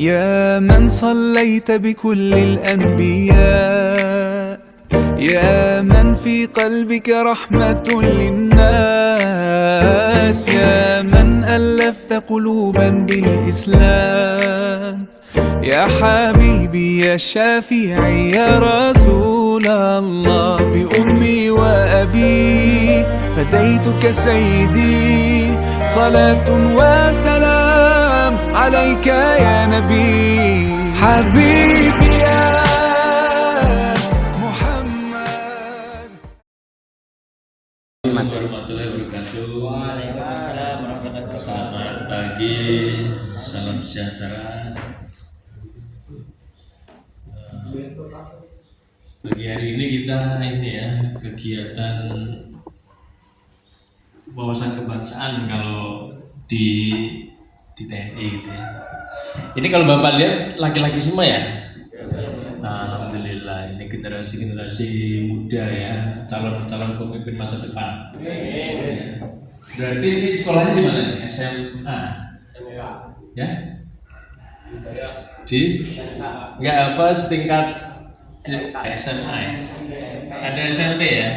يا من صليت بكل الأنبياء، يا من في قلبك رحمة للناس، يا من ألفت قلوبا بالإسلام، يا حبيبي يا شافعي يا رسول الله، بأمي وأبي فديتك سيدي، صلاة وسلام عليك يا نبي حبيبي يا محمد. Warahmatullahi wabarakatuh. Waalaikumsalam warahmatullahi wabarakatuh. Selamat pagi, salam sejahtera. Pagi hari ini kita kegiatan wawasan kebangsaan kalau di TNI gitu ya. Ini kalau Bapak lihat laki-laki semua ya. Alhamdulillah, ini generasi muda ya, calon pemimpin masa depan. Berarti ini sekolahnya di mana nih? SMA? Ya? Di? Enggak apa setingkat SMA ya? Ada SMP ya?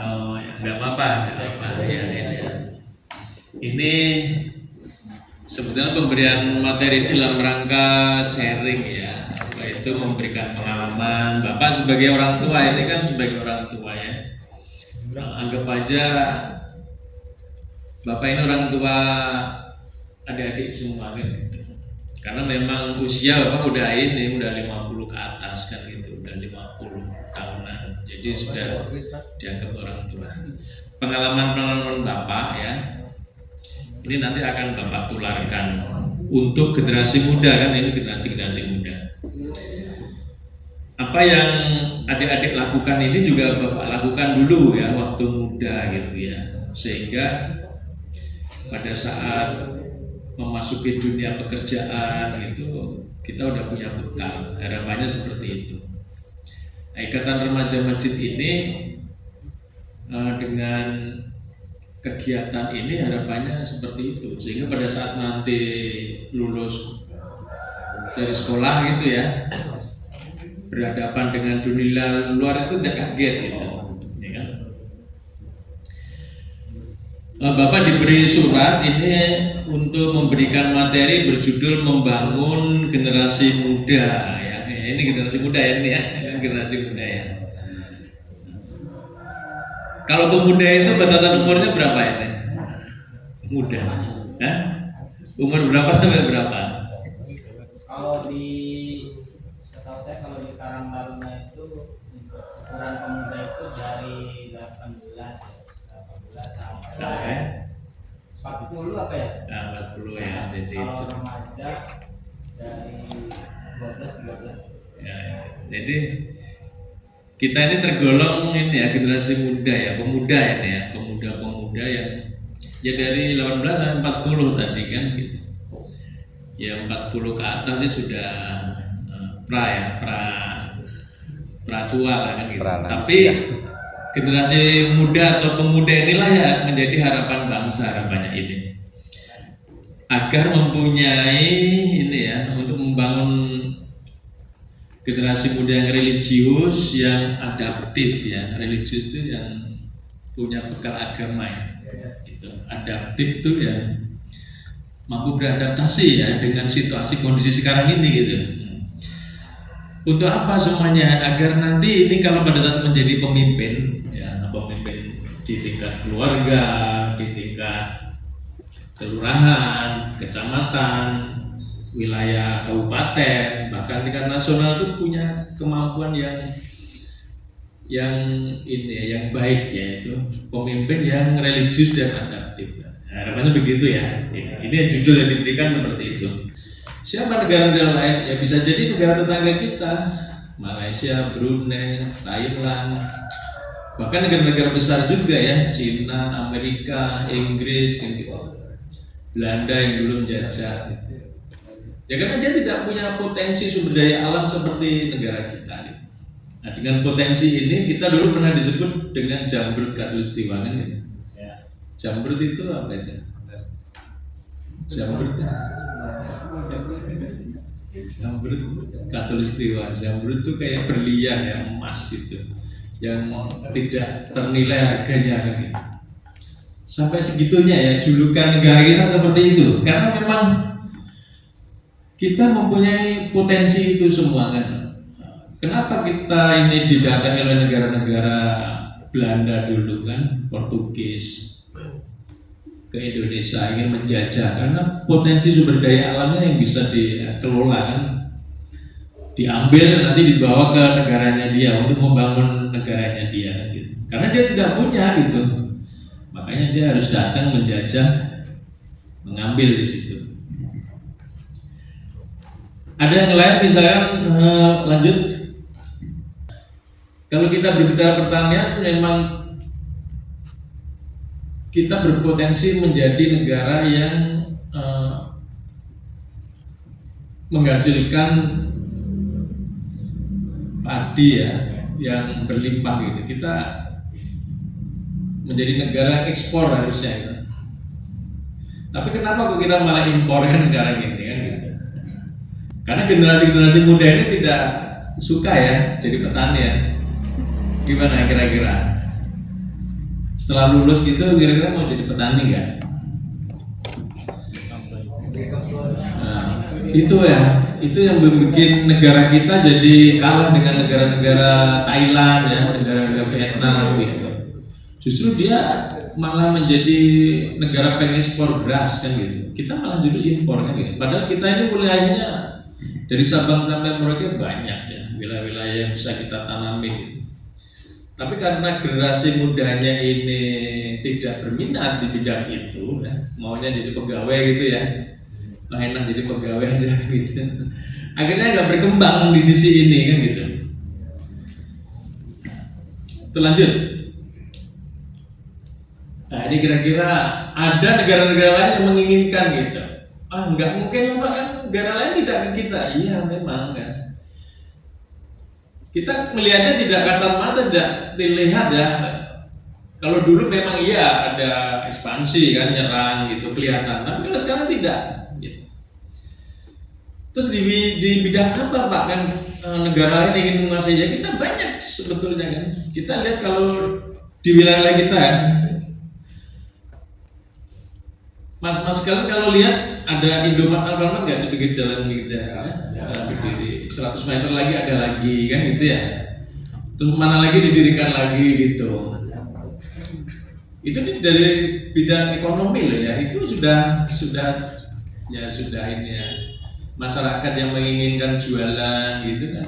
Oh, ya, enggak apa-apa ya, ya. Ini sebetulnya pemberian materi dalam rangka sharing ya, yaitu memberikan pengalaman. Bapak sebagai orang tua, ini kan sebagai orang tua ya, anggap aja Bapak ini orang tua adik-adik semua kan gitu. Karena memang usia Bapak udah 50 ke atas kan gitu, udah 50 tahunan, jadi sudah dianggap orang tua. Pengalaman Bapak ya, ini nanti akan Bapak tularkan untuk generasi muda kan, ini generasi muda. Apa yang adik-adik lakukan ini juga Bapak lakukan dulu ya waktu muda gitu ya, sehingga pada saat memasuki dunia pekerjaan gitu kita udah punya bekal. Harapannya seperti itu. Nah, Ikatan Remaja Masjid ini dengan kegiatan ini harapannya seperti itu, sehingga pada saat nanti lulus dari sekolah gitu ya, berhadapan dengan dunia luar itu tidak kaget gitu ya kan? Bapak diberi surat ini untuk memberikan materi berjudul Membangun Generasi Muda ya. Ini generasi muda ya, ini ya, generasi muda ya. Kalau pemuda itu batasan umurnya berapa ya? Muda. Hah? Umur berapa sampai berapa? Kalau setahu saya kalau di Karang Taruna itu ukuran pemuda itu dari 18 sampai 40 apa ya? Nah, 40 ya. Jadi kalau itu. remaja dari 12-13. Ya, jadi kita ini tergolong ini ya generasi muda ya, pemuda ini ya, pemuda yang ya dari 18 sampai 40 tadi kan gitu. Ya 40 ke atas sih sudah pra tua lah kan gitu. Tapi generasi muda atau pemuda inilah ya menjadi harapan bangsa, harapannya ini. Agar mempunyai ini ya, untuk membangun generasi muda yang religius, yang adaptif ya. Religius itu yang punya bekal agama ya, gitu. Adaptif itu ya mampu beradaptasi ya dengan situasi kondisi sekarang ini gitu. Untuk apa semuanya? Agar nanti ini kalau pada saat menjadi pemimpin ya, pemimpin di tingkat keluarga, di tingkat kelurahan, kecamatan, wilayah kabupaten, bahkan tingkat nasional itu punya kemampuan yang ini ya, yang baik ya, itu pemimpin yang religius dan adaptif. Harapannya begitu ya. Ini judul yang diberikan seperti itu. Siapa negara-negara lain? Ya bisa jadi negara tetangga kita, Malaysia, Brunei, Thailand, Bahkan negara-negara besar juga ya, Cina, Amerika, Inggris, gitu. Belanda yang dulu menjajah. Gitu. Ya karena dia tidak punya potensi sumber daya alam seperti negara kita. Gitu. Nah dengan potensi ini kita dulu pernah disebut dengan jamrut Katulistiwa kan? Gitu. Jamrut itu apa itu? Jamrut Katulistiwa. Jamrut itu kayak berlian ya, emas gitu, yang tidak ternilai harganya kan gitu. Sampai segitunya ya julukan negara kita seperti itu, karena memang kita mempunyai potensi itu semua kan. Kenapa kita ini didatangi oleh negara-negara Belanda dulu kan, Portugis ke Indonesia ingin menjajah, karena potensi sumber daya alamnya yang bisa dikelola kan, diambil nanti dibawa ke negaranya dia untuk membangun negaranya dia gitu. Karena dia tidak punya gitu, makanya dia harus datang menjajah, mengambil di situ. Ada yang lain misalkan lanjut, kalau kita berbicara pertanian memang kita berpotensi menjadi negara yang menghasilkan padi ya, yang berlimpah gitu. Kita menjadi negara ekspor harusnya itu. Tapi kenapa kok kita malah impor kan sekarang ini kan gitu. Karena generasi muda ini tidak suka ya jadi petani ya. Gimana kira-kira? Setelah lulus gitu kira-kira mau jadi petani nggak? Nah, itu ya, itu yang bikin negara kita jadi kalah dengan negara-negara Thailand ya, negara-negara Vietnam gitu. Justru dia malah menjadi negara pengekspor beras kan gitu. Kita malah jadi impor kan gitu. Padahal kita ini wilayahnya dari Sabang sampai Merauke banyak ya, wilayah-wilayah yang bisa kita tanami gitu. Tapi karena generasi mudanya ini tidak berminat di bidang itu, ya, maunya jadi pegawai gitu ya, enak jadi pegawai aja gitu. Akhirnya nggak berkembang di sisi ini kan gitu. Lanjut. Nah ini kira-kira ada negara-negara lain yang menginginkan gitu. Ah nggak mungkin lah Pak, kan negara lain tidak ke kita. Iya memang kan. Kita melihatnya tidak kasat mata, tidak dilihat ya. Kalau dulu memang iya ada ekspansi kan, nyerang gitu kelihatan. Tapi kalau sekarang tidak. Gitu. Terus di bidang apa Pak kan negara lain ingin menguasai ya, kita banyak sebetulnya kan. Kita lihat kalau di wilayah kita ya, mas-mas sekalian kalau lihat ada Indomaret Alfamart nggak di pinggir jalan ya? Berdiri 100 meter lagi ada lagi kan gitu ya. Terus mana lagi didirikan lagi gitu. Itu dari bidang ekonomi loh ya. Itu sudah ini ya. Masyarakat yang menginginkan jualan gitu kan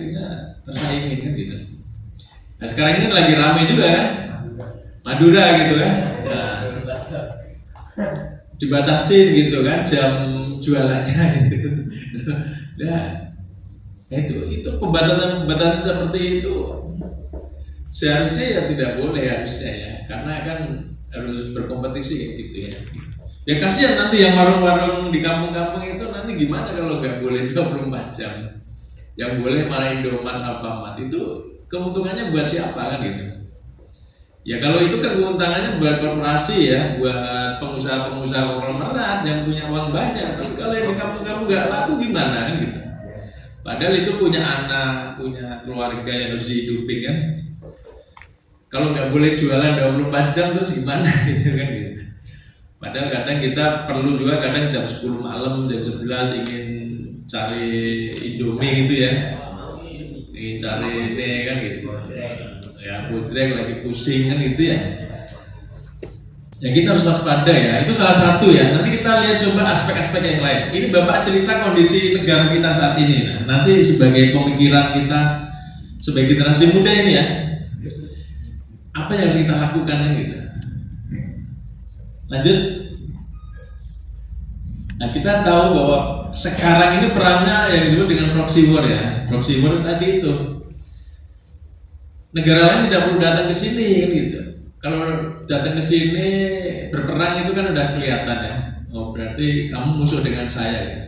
tersaingi kan gitu. Nah sekarang ini lagi ramai juga kan. Madura gitu kan. Nah, dibatasin gitu kan jam jualannya gitu. Nah, itu pembatasan seperti itu seharusnya ya tidak boleh harusnya ya, karena kan harus berkompetisi gitu ya. Ya kasihan nanti yang warung-warung di kampung-kampung itu nanti gimana kalau nggak boleh 24 jam, yang boleh malah Indomaret Alfamart, itu keuntungannya buat siapa kan gitu. Ya kalau itu kan keuntungannya buat korporasi ya, buat pengusaha-pengusaha konglomerat yang punya uang banyak. Tapi kalau yang di kampung-kampung nggak laku gimana kan gitu. Padahal itu punya anak, punya keluarga yang harus dihidupin kan. Kalau nggak boleh jualan 24 jam terus gimana gitu kan gitu. Padahal kadang kita perlu juga kadang jam 10 malam, jam 11 ingin cari Indomie gitu ya. Ingin cari ini kan gitu. Ya budrek lagi pusing kan gitu ya. Ya kita harus waspada ya. Itu salah satu ya. Nanti kita lihat coba aspek-aspek yang lain. Ini Bapak cerita kondisi negara kita saat ini. Nah, nanti sebagai pemikiran kita sebagai generasi muda ini ya, apa yang harus kita lakukan kan gitu. Lanjut. Nah kita tahu bahwa sekarang ini perangnya yang disebut dengan proxy war ya. Proxy war tadi itu. negara lain tidak perlu datang ke sini kan gitu. Kalau datang ke sini berperang itu kan udah kelihatan ya. Oh berarti kamu musuh dengan saya ya.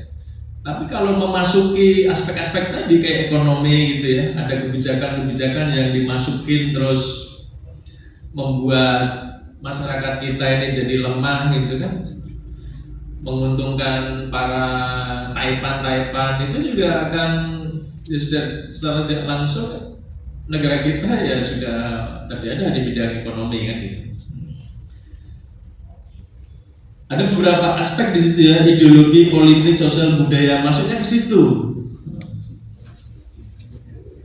Tapi kalau memasuki aspek-aspek tadi kayak ekonomi gitu ya, ada kebijakan-kebijakan yang dimasukin terus membuat masyarakat kita ini jadi lemah gitu kan, menguntungkan para taipan itu juga akan ya, secara tidak langsung negara kita ya sudah terjadi di bidang ekonomi kan gitu. Ada beberapa aspek di situ ya, ideologi, politik, sosial, budaya, maksudnya ke situ.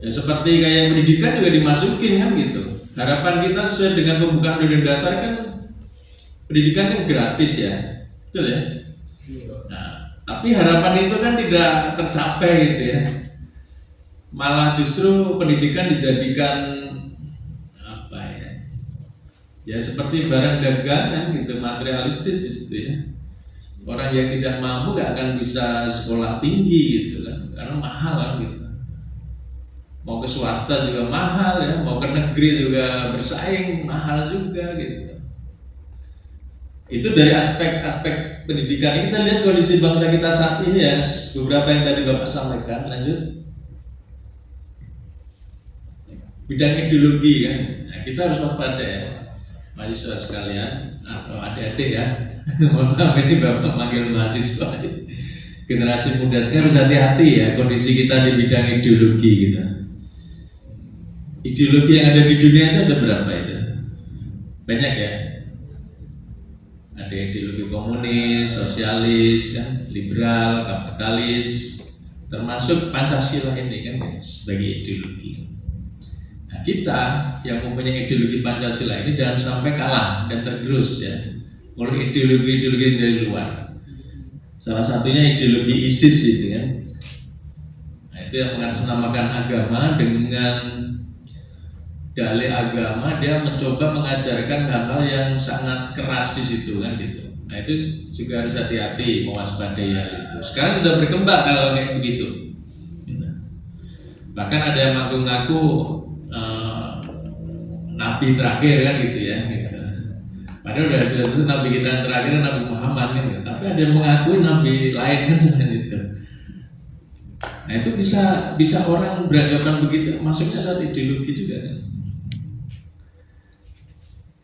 Ya seperti kayak pendidikan juga dimasukin kan gitu. Harapan kita sesuai dengan pembukaan undang-undang dasar kan pendidikan kan gratis ya, betul ya. Nah, tapi harapan itu kan tidak tercapai gitu ya. Malah justru pendidikan dijadikan apa ya? Ya seperti barang dagangan gitu, materialistis gitu ya. Orang yang tidak mampu gak akan bisa sekolah tinggi gitu kan, karena mahal kan gitu. Mau ke swasta juga mahal ya, mau ke negeri juga bersaing mahal juga gitu. Itu dari aspek-aspek pendidikan. Ini kita lihat kondisi bangsa kita saat ini ya, beberapa yang tadi Bapak sampaikan. Lanjut. Bidang ideologi kan, nah, kita harus waspada ya, mahasiswa sekalian atau adik-adik ya. Mohon maaf ini Bapak manggil mahasiswa. Generasi muda sekarang harus hati-hati ya kondisi kita di bidang ideologi kita. Ideologi yang ada di dunia itu ada berapa itu? Banyak ya. Ada ideologi komunis, sosialis, kan, liberal, kapitalis, termasuk Pancasila ini kan sebagai ideologi. Nah, kita yang mempunyai ideologi Pancasila ini jangan sampai kalah dan tergerus ya oleh ideologi-ideologi dari luar. Salah satunya ideologi ISIS itu kan. Nah, itu yang mengatasnamakan agama dengan dalih agama, dia mencoba mengajarkan hal-hal yang sangat keras di situ kan gitu. Nah itu juga harus hati-hati mewaspadai hal itu. Sekarang sudah berkembang kalau kayak begitu. Bahkan ada yang ngaku-ngaku nabi terakhir kan gitu ya. Gitu. Padahal udah jelas nabi kita yang terakhir Nabi Muhammad kan gitu. Tapi ada yang mengakui nabi lain kan seperti itu. Nah itu bisa orang beranggapan begitu. Maksudnya adalah ideologi juga kan.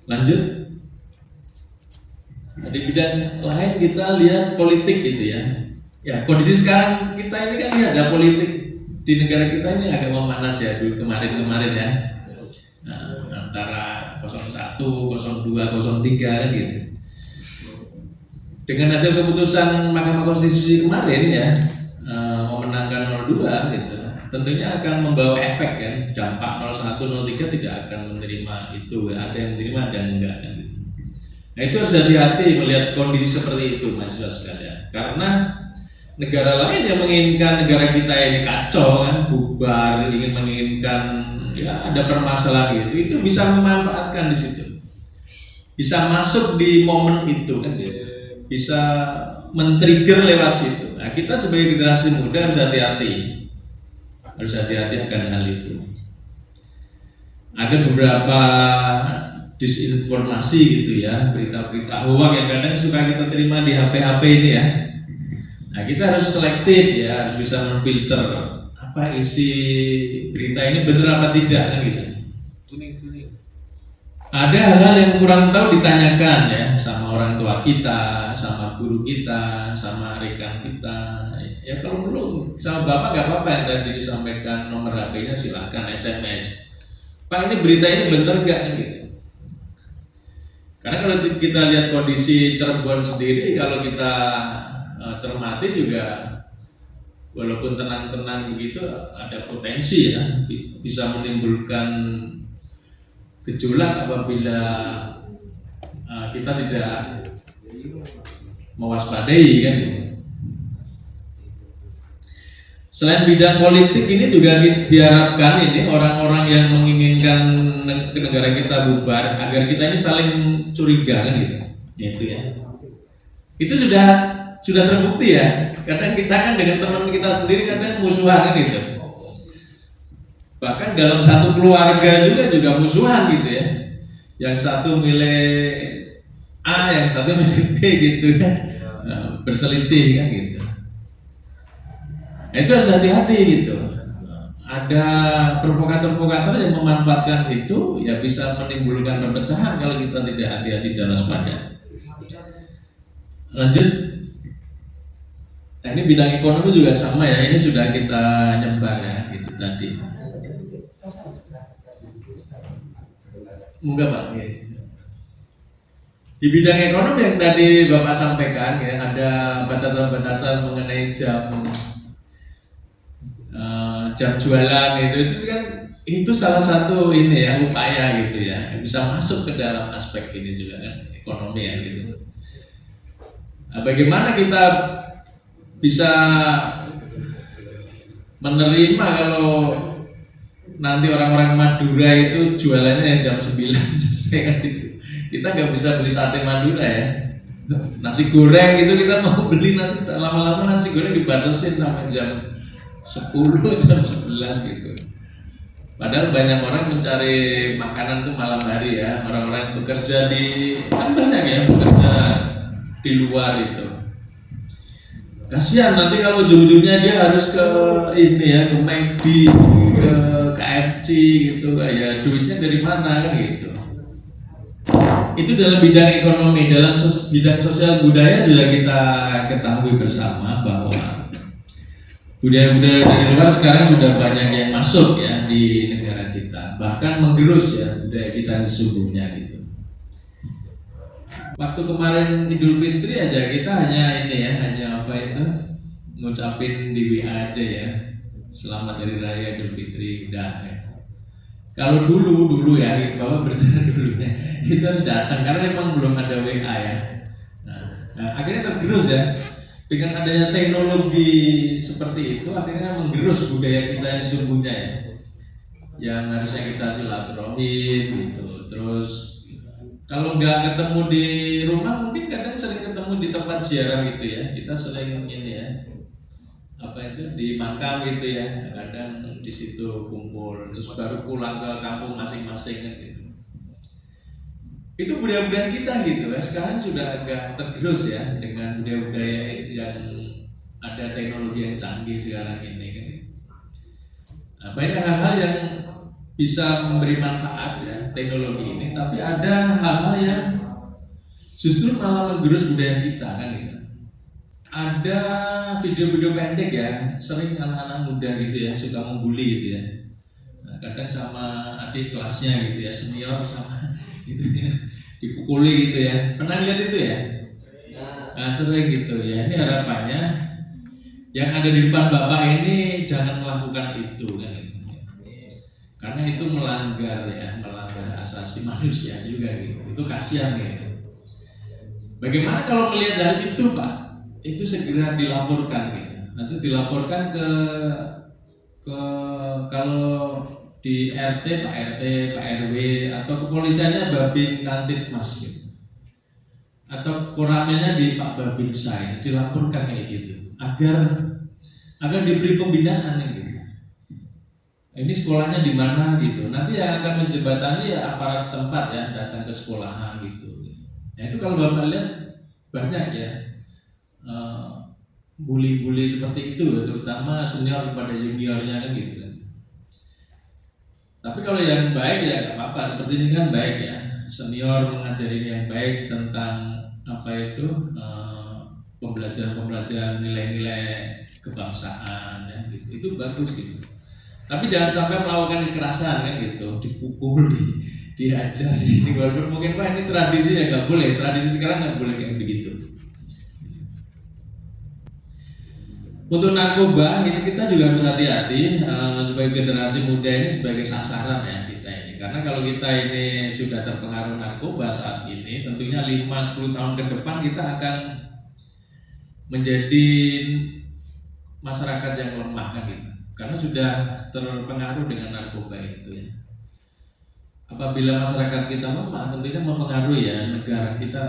Lanjut. Di bidang lain kita lihat politik gitu ya. Ya kondisi sekarang kita ini kan ya ada politik di negara kita ini agak memanas ya dulu kemarin ya. Nah, antara 01, 02, 03 kan gitu. Dengan hasil keputusan Mahkamah Konstitusi kemarin ya memenangkan 02 gitu. Tentunya akan membawa efek kan, dampak 01, 03 tidak akan menerima itu, ada yang menerima dan enggak kan gitu. Nah itu harus hati-hati melihat kondisi seperti itu mahasiswa sekalian, karena negara lain yang menginginkan negara kita ini kacau kan, bubar, menginginkan ya ada permasalahan gitu, itu bisa memanfaatkan di situ, bisa masuk di momen itu kan gitu, bisa men-trigger lewat situ. Nah kita sebagai generasi muda harus hati-hati akan hal itu. Ada beberapa disinformasi gitu ya, berita-berita hoax yang kadang suka kita terima di HP ini ya. Nah kita harus selektif ya, harus bisa memfilter apa isi berita ini benar apa tidak kan gitu. Ada hal-hal yang kurang tahu ditanyakan ya sama orang tua kita, sama guru kita, sama rekan kita. Ya kalau perlu sama bapak nggak apa-apa yang tadi disampaikan nomor HP-nya silahkan SMS. Pak ini berita ini benar nggak gitu. Karena kalau kita lihat kondisi Cirebon sendiri, kalau kita cermati juga walaupun tenang-tenang begitu ada potensi ya bisa menimbulkan gejolak apabila kita tidak mewaspadai kan gitu. Selain bidang politik ini juga diharapkan ini orang-orang yang menginginkan negara kita bubar agar kita ini saling curiga kan gitu. Itu ya. Itu sudah terbukti ya. Kadang kita kan dengan teman kita sendiri kadang musuhan kan gitu. Bahkan dalam satu keluarga juga musuhan gitu ya. Yang satu milih A, yang satu milih B gitu kan. Nah, berselisih kan gitu. Nah, itu harus hati-hati gitu. Ada provokator-provokator yang memanfaatkan itu, ya bisa menimbulkan perpecahan kalau kita tidak hati-hati dan waspada. Lanjut. Nah, ini bidang ekonomi juga sama ya. Ini sudah kita nyebar ya, gitu tadi. Moga Pak. Ya. Di bidang ekonomi yang tadi Bapak sampaikan ya, ada batasan-batasan mengenai jam jualan itu kan itu salah satu ini ya upaya gitu ya, bisa masuk ke dalam aspek ini juga kan ekonomi ya gitu. Nah, bagaimana kita bisa menerima kalau nanti orang-orang Madura itu jualannya jam 9 kan gitu. Kita nggak bisa beli sate Madura ya, nasi goreng gitu kita mau beli nanti lama-lama nasi goreng dibatasin sampai jam 10 jam 11 gitu. Padahal banyak orang mencari makanan tuh malam hari ya, orang-orang yang bekerja di kan banyak ya bekerja di luar itu. Kasihan nanti kalau ujung-ujungnya dia harus ke ini ya, ke McD, ke KFC gitu, ya duitnya dari mana kan gitu. Itu dalam bidang ekonomi, dalam bidang sosial budaya juga kita ketahui bersama bahwa budaya-budaya dari luar sekarang sudah banyak yang masuk ya di negara kita, bahkan menggerus ya budaya kita yang sesungguhnya gitu. Waktu kemarin Idul Fitri aja kita hanya ini ya, hanya apa itu ngucapin di WA aja ya, selamat hari raya Idul Fitri udah ya. Kalau dulu ya, Bapak berjalan dulu ya, kita harus datang karena memang belum ada WA ya. Nah, akhirnya tergerus ya. Dengan adanya teknologi seperti itu akhirnya menggerus budaya kita yang sesungguhnya ya, yang harusnya kita silaturahim gitu. Terus kalau nggak ketemu di rumah mungkin kadang sering ketemu di tempat ziarah gitu ya, kita sering ini ya apa itu di makam gitu ya, kadang di situ kumpul terus baru pulang ke kampung masing-masing kan gitu. Itu budaya-budaya kita gitu ya, sekarang sudah agak tergerus ya dengan budaya-budaya yang ada teknologi yang canggih sekarang ini kan. Nah, banyak hal-hal yang bisa memberi manfaat ya teknologi ini, tapi ada hal-hal yang justru malah menggerus budaya kita kan gitu. Ada video-video pendek ya, sering anak-anak muda gitu ya suka membuli gitu ya. Nah, kadang sama adik kelasnya gitu ya, senior sama gitu ya, dipukuli gitu ya. Pernah lihat itu ya? Nah, sering gitu ya. Ini harapannya yang ada di depan Bapak ini jangan melakukan itu kan. Karena itu melanggar asasi manusia juga gitu. Itu kasihan gitu. Bagaimana kalau melihat hal itu Pak? Itu segera dilaporkan gitu. Nanti dilaporkan ke kalau di RT, Pak RT, Pak RW atau kepolisiannya Babin Kantipmas gitu. Atau koramilnya di Pak Babinsai, dilaporkan kayak gitu. Agar diberi pembinaan gitu. Ini sekolahnya di mana gitu. Nanti yang akan menjembatani ya aparat setempat ya, datang ke sekolahan gitu. Nah, itu kalau Bapak lihat banyak ya bully-bully seperti itu, terutama senior kepada juniornya kan gitu kan. Tapi kalau yang baik ya nggak apa-apa, seperti ini kan baik ya. Senior mengajari yang baik tentang apa itu pembelajaran nilai-nilai kebangsaan ya, gitu. Itu bagus gitu. Tapi jangan sampai melakukan kekerasan kan gitu, dipukul, diajar, walaupun mungkin Pak ini tradisi ya nggak boleh, tradisi sekarang nggak boleh kayak begitu. Untuk narkoba ini kita juga harus hati-hati sebagai generasi muda ini sebagai sasaran ya kita ini. Karena kalau kita ini sudah terpengaruh narkoba saat ini, tentunya 5-10 tahun ke depan kita akan menjadi masyarakat yang lemah kan gitu. Karena sudah terpengaruh dengan narkoba itu ya. Apabila masyarakat kita lemah, tentunya mempengaruhi ya negara kita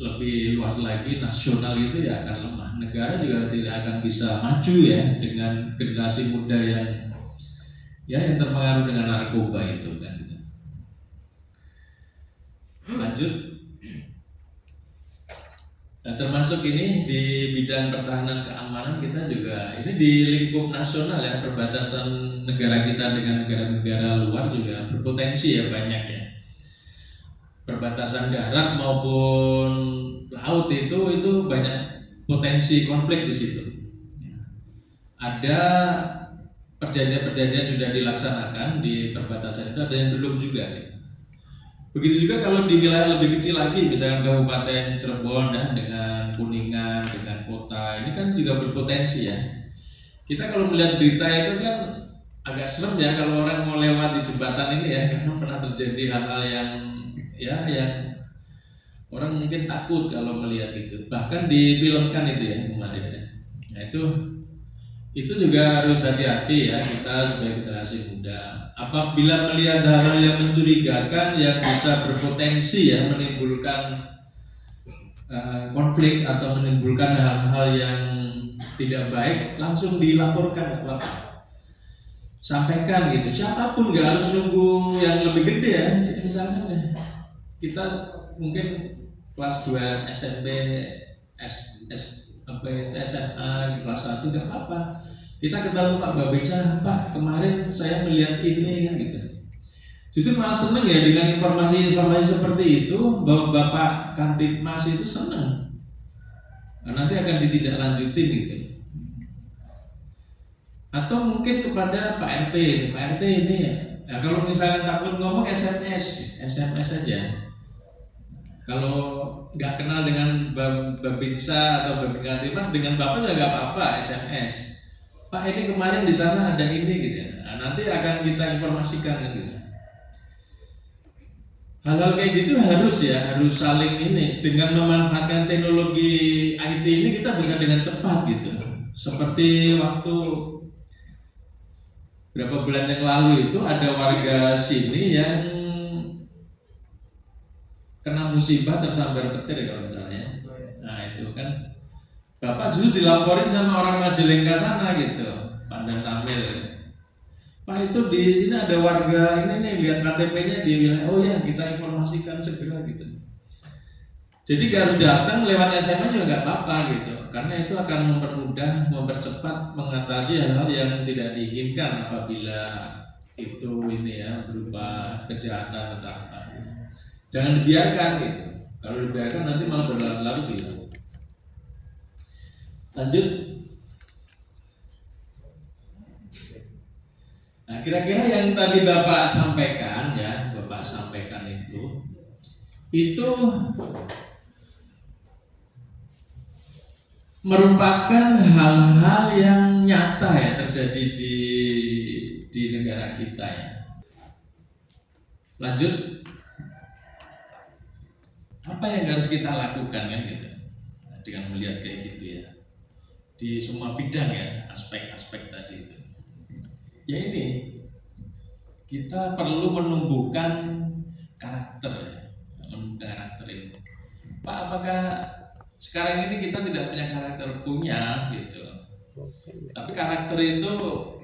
lebih luas lagi, nasional itu ya akan lemah. Negara juga tidak akan bisa maju ya dengan generasi muda ya yang terpengaruh dengan narkoba itu kan. Lanjut. Nah, termasuk ini di bidang pertahanan keamanan kita juga ini di lingkup nasional ya, perbatasan negara kita dengan negara-negara luar juga berpotensi ya banyak ya. Perbatasan darat maupun laut itu banyak potensi konflik di situ. Ada perjanjian-perjanjian sudah dilaksanakan di perbatasan itu, ada yang belum juga. Begitu juga kalau di wilayah lebih kecil lagi, misalkan Kabupaten Cirebon ya, dengan Kuningan, dengan kota, ini kan juga berpotensi ya. Kita kalau melihat berita itu kan agak serem ya kalau orang mau lewat di jembatan ini ya, karena pernah terjadi hal-hal yang orang mungkin takut kalau melihat itu. Bahkan difilmkan itu ya kemarin ya. Nah itu juga harus hati-hati ya kita sebagai generasi muda. Apabila melihat hal-hal yang mencurigakan yang bisa berpotensi ya menimbulkan konflik atau menimbulkan hal-hal yang tidak baik, langsung dilaporkan, sampaikan gitu. Siapapun nggak harus nunggu yang lebih gede ya. Jadi misalnya kita mungkin kelas 2 SMP, SMA kelas 1 nggak apa-apa. Kita ketemu Pak Babinsa, Pak kemarin saya melihat ini kan gitu. Justru malah seneng ya dengan informasi-informasi seperti itu, bahwa Bapak Kantipmas itu senang. Nah, nanti akan ditindaklanjutin gitu. Atau mungkin kepada Pak RT, Pak RT ini ya, kalau misalnya takut ngomong SMS aja. Kalau nggak kenal dengan Babinsa atau Babin Kantipmas, dengan Bapak juga nggak apa-apa, SMS. Pak ini kemarin di sana ada ini gitu ya. Nah, nanti akan kita informasikan gitu. Hal-hal kayak gitu harus saling ini. Dengan memanfaatkan teknologi IT ini kita bisa dengan cepat gitu. Seperti waktu berapa bulan yang lalu itu ada warga sini yang kena musibah tersambar petir kalau misalnya. Nah itu kan Bapak dulu dilaporin sama orang Majalengka sana gitu, Pandan Tamil. Pak itu di sini ada warga ini nih, lihat KTP-nya dia bilang, oh ya kita informasikan segera gitu. Jadi gak harus datang lewat SMS juga nggak apa-apa gitu, karena itu akan mempermudah, mempercepat mengatasi hal-hal yang tidak diinginkan apabila itu ini ya berupa kejahatan atau apa. Jangan dibiarkan gitu. Kalau dibiarkan nanti malah berlarut-larut gitu. Lanjut. Nah, kira-kira yang tadi Bapak sampaikan ya, Bapak sampaikan itu merupakan hal-hal yang nyata ya terjadi di negara kita ya. Lanjut. Apa yang harus kita lakukan kan gitu dengan melihat kayak gitu ya di semua bidang ya, aspek-aspek tadi itu ya, ini kita perlu menumbuhkan karakter ini. Pak, apakah sekarang ini kita tidak punya karakter? Punya gitu, tapi karakter itu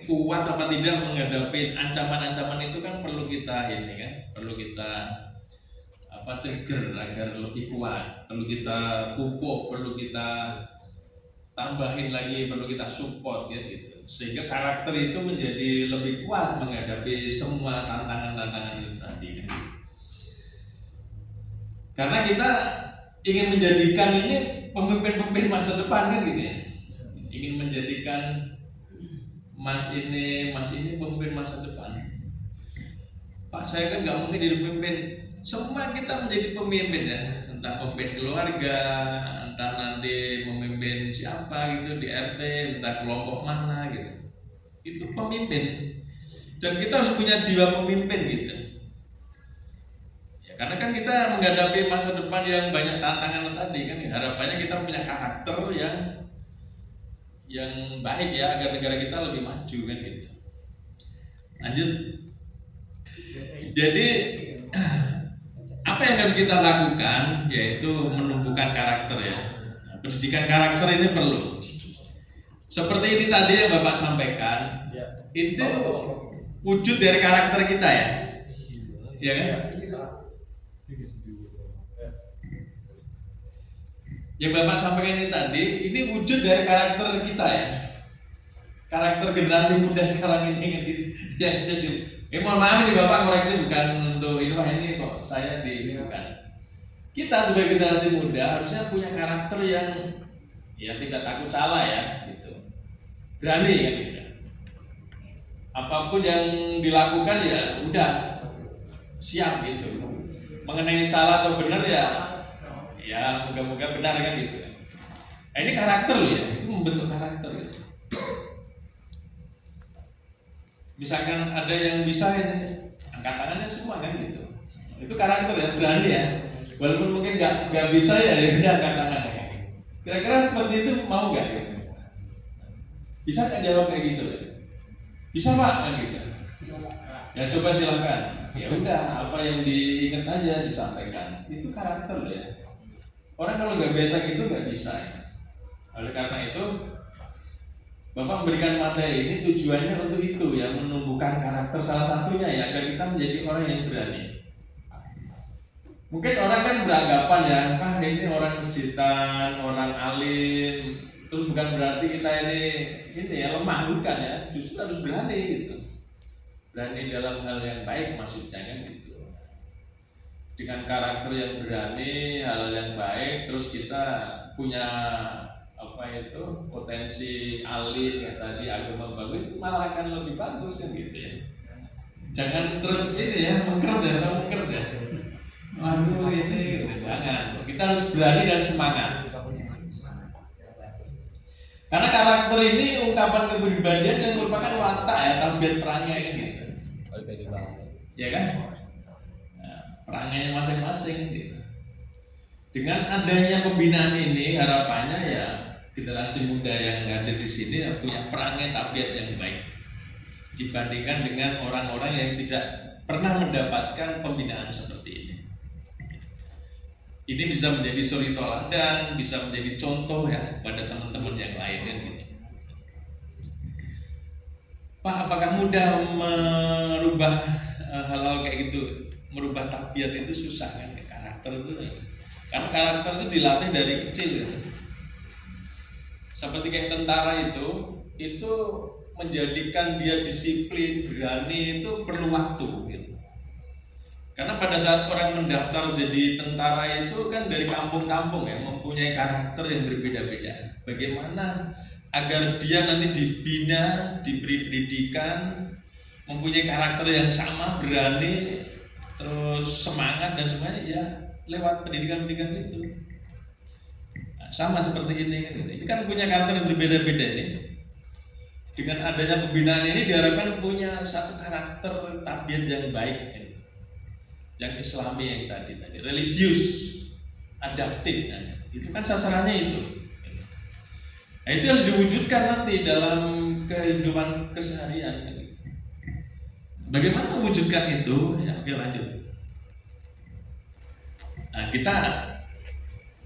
kuat apa tidak menghadapi ancaman-ancaman itu kan perlu kita ini kan, perlu kita trigger agar lebih kuat, perlu kita pupuk, perlu kita tambahin lagi, perlu kita support ya gitu, sehingga karakter itu menjadi lebih kuat menghadapi semua tantangan-tantangan itu tadi. Karena kita ingin menjadikan ini pemimpin-pemimpin masa depan kan gitu ya, ingin menjadikan mas ini pemimpin masa depan. Pak, saya kan nggak mungkin jadi pemimpin. Semua kita menjadi pemimpin ya, entah pemimpin keluarga, entah nanti memimpin siapa gitu di RT, entah kelompok mana gitu. Itu pemimpin. Dan kita harus punya jiwa pemimpin gitu. Ya, karena kan kita menghadapi masa depan yang banyak tantangan tadi kan, harapannya kita punya karakter yang baik ya, agar negara kita lebih maju kan gitu. Lanjut. Jadi apa yang harus kita lakukan yaitu menumbuhkan karakter ya. Nah, pendidikan karakter ini perlu. Seperti ini tadi yang Bapak sampaikan, itu wujud dari karakter kita ya. Iya kan? Yang Bapak sampaikan ini tadi, ini wujud dari karakter kita ya. Karakter generasi muda sekarang ini kan gitu. Ya, jadi, mohon maaf ini Bapak koreksi bukan untuk ini kok saya bukan. Kita sebagai generasi muda harusnya punya karakter yang ya tidak takut salah ya, gitu. Berani kan gitu. Apapun yang dilakukan ya udah siap gitu. Mengenai salah atau benar ya moga-moga benar kan gitu. Nah, ini karakter ya, itu membentuk karakter gitu. Misalkan ada yang bisa ini angkat tangannya semua kan gitu. Itu karakter ya, berani ya. Walaupun mungkin nggak bisa ya udah angkat tangannya. Kira-kira seperti itu mau nggak gitu? Bisa nggak jawab kayak gitu? Bisa Pak kan gitu. Ya coba silakan. Ya udah apa yang diingat aja disampaikan. Itu karakter ya. Orang kalau nggak biasa gitu nggak bisa. Oleh karena itu Bapak memberikan materi ini tujuannya untuk itu ya, menumbuhkan karakter salah satunya ya agar kita menjadi orang yang berani. Mungkin orang kan beranggapan ya, ini orang masjidan, orang alim, terus bukan berarti kita ini ya lemah, bukan ya, justru harus berani gitu. Berani dalam hal yang baik maksudnya kan gitu. Dengan karakter yang berani, hal yang baik, terus kita punya potensi alim ya tadi agama bagus, itu malah akan lebih bagus ya gitu ya. Jangan terus ini ya mengker ya. Aduh ini jangan. Kita harus berani dan semangat. Karena karakter ini ungkapan kepribadian yang merupakan watak ya, tabiat perangai gitu. Ya kan? Nah, perangainya masing-masing gitu. Dengan adanya pembinaan ini harapannya ya generasi muda yang ada di sini punya perangai tabiat yang baik dibandingkan dengan orang-orang yang tidak pernah mendapatkan pembinaan seperti ini. Ini bisa menjadi suri teladan, bisa menjadi contoh ya pada teman-teman yang lainnya gitu. Pak, apakah mudah merubah hal-hal kayak gitu? Merubah tabiat itu susah kan? Karakter itu ya. Karena karakter itu dilatih dari kecil gitu. Seperti kayak tentara itu menjadikan dia disiplin, berani itu perlu waktu gitu. Karena pada saat orang mendaftar jadi tentara itu kan dari kampung-kampung ya, mempunyai karakter yang berbeda-beda. Bagaimana agar dia nanti dibina, diberi pendidikan, mempunyai karakter yang sama, berani, terus semangat dan semuanya ya lewat pendidikan-pendidikan itu. Sama seperti ini kan punya karakter yang berbeda-beda ini. Dengan adanya pembinaan ini diharapkan punya satu karakter tabiat yang baik ini. Yang Islami yang tadi religius, adaptif itu kan sasarannya itu. Nah, itu harus diwujudkan nanti dalam kehidupan keseharian. Bagaimana mewujudkan itu? Ya, oke lanjut. Nah, kita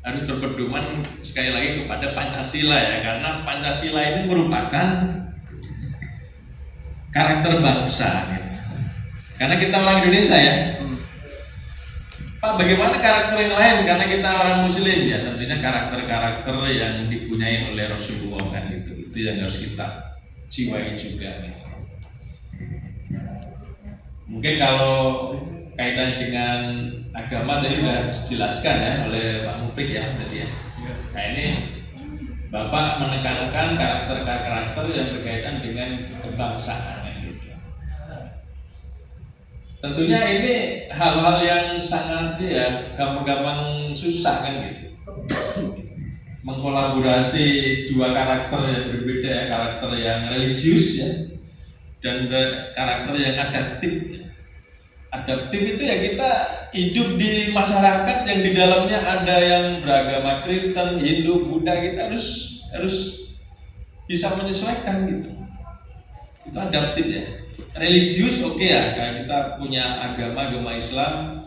harus berpedoman sekali lagi kepada Pancasila ya, karena Pancasila ini merupakan karakter bangsa gitu. Karena kita orang Indonesia ya. Pak, bagaimana karakter yang lain? Karena kita orang Muslim ya, tentunya karakter-karakter yang dipunyai oleh Rasulullah kan gitu. Itu yang harus kita jiwai juga gitu. Mungkin kalau kaitan dengan agama tadi sudah dijelaskan ya oleh Pak Mufik ya tadi ya. Nah ini Bapak menekankan karakter-karakter yang berkaitan dengan kebangsaan gitu. Tentunya ini hal-hal yang sangat ya gampang-gampang susah kan gitu. Mengkolaborasi dua karakter yang berbeda ya, karakter yang religius ya dan karakter yang adaptif. Adaptif itu ya kita hidup di masyarakat yang di dalamnya ada yang beragama Kristen, Hindu, Buddha, kita harus bisa menyesuaikan gitu. Itu adaptif ya. Religius oke ya, karena kita punya agama Islam,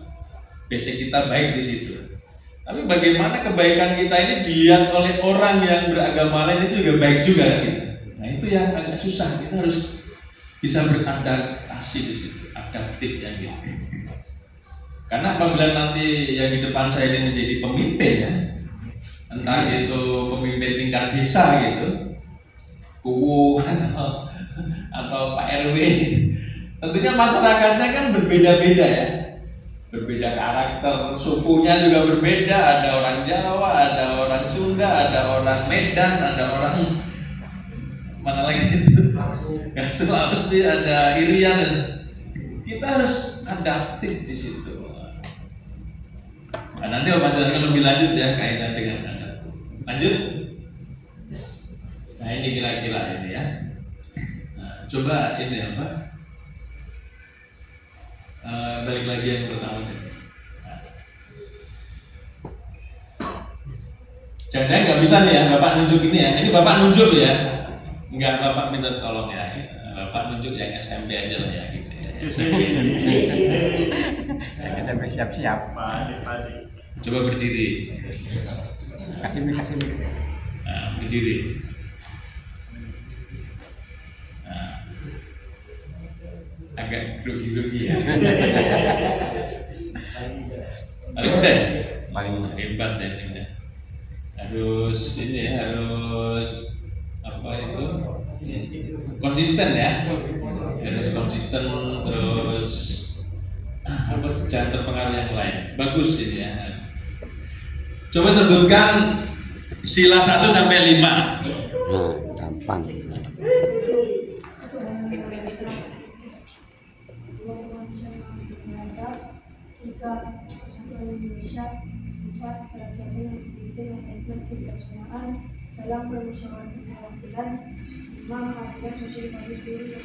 basic kita baik di situ. Tapi bagaimana kebaikan kita ini dilihat oleh orang yang beragama lain itu juga baik juga gitu. Nah itu yang agak susah, kita harus bisa beradaptasi beradaptasi di situ, adaptif ya gitu. Karena apabila nanti yang di depan saya ini menjadi pemimpin ya, entah itu pemimpin tingkat desa gitu, kuwu atau Pak RW, tentunya masyarakatnya kan berbeda-beda ya, berbeda karakter, sukunya juga berbeda, ada orang Jawa, ada orang Sunda, ada orang Medan, ada orang mana lagi itu, Sulawesi, ada Irian, dan kita harus adaptif di situ. Nah, nanti Bapak jelaskan lebih lanjut ya kaitan dengan adaptif. Lanjut. Nah ini kira-kira ini ya. Nah, coba ini apa? Balik lagi yang pertama ini. Nah. Jangan nggak bisa nih ya Bapak nunjuk ini ya. Ini Bapak nunjuk ya. Enggak Bapak minta tolong ya. Bapak nunjuk yang SMP aja lah ya. Gitu ya. SMP siap-siap. Coba berdiri. Kasih. Nah, berdiri. Nah, agak grogi-grogi ya. Harus deh. Paling Hebat ya ini. Harus ini ya, harus apa itu? Konsisten ya. Harus konsisten terus apa jangan terpengaruh yang lain. Bagus ini ya. Coba sebutkan sila 1 sampai 5. nah, gampang. Dalam permusyawaratan perwakilan, 5 menghadirkan sosial bagus diri.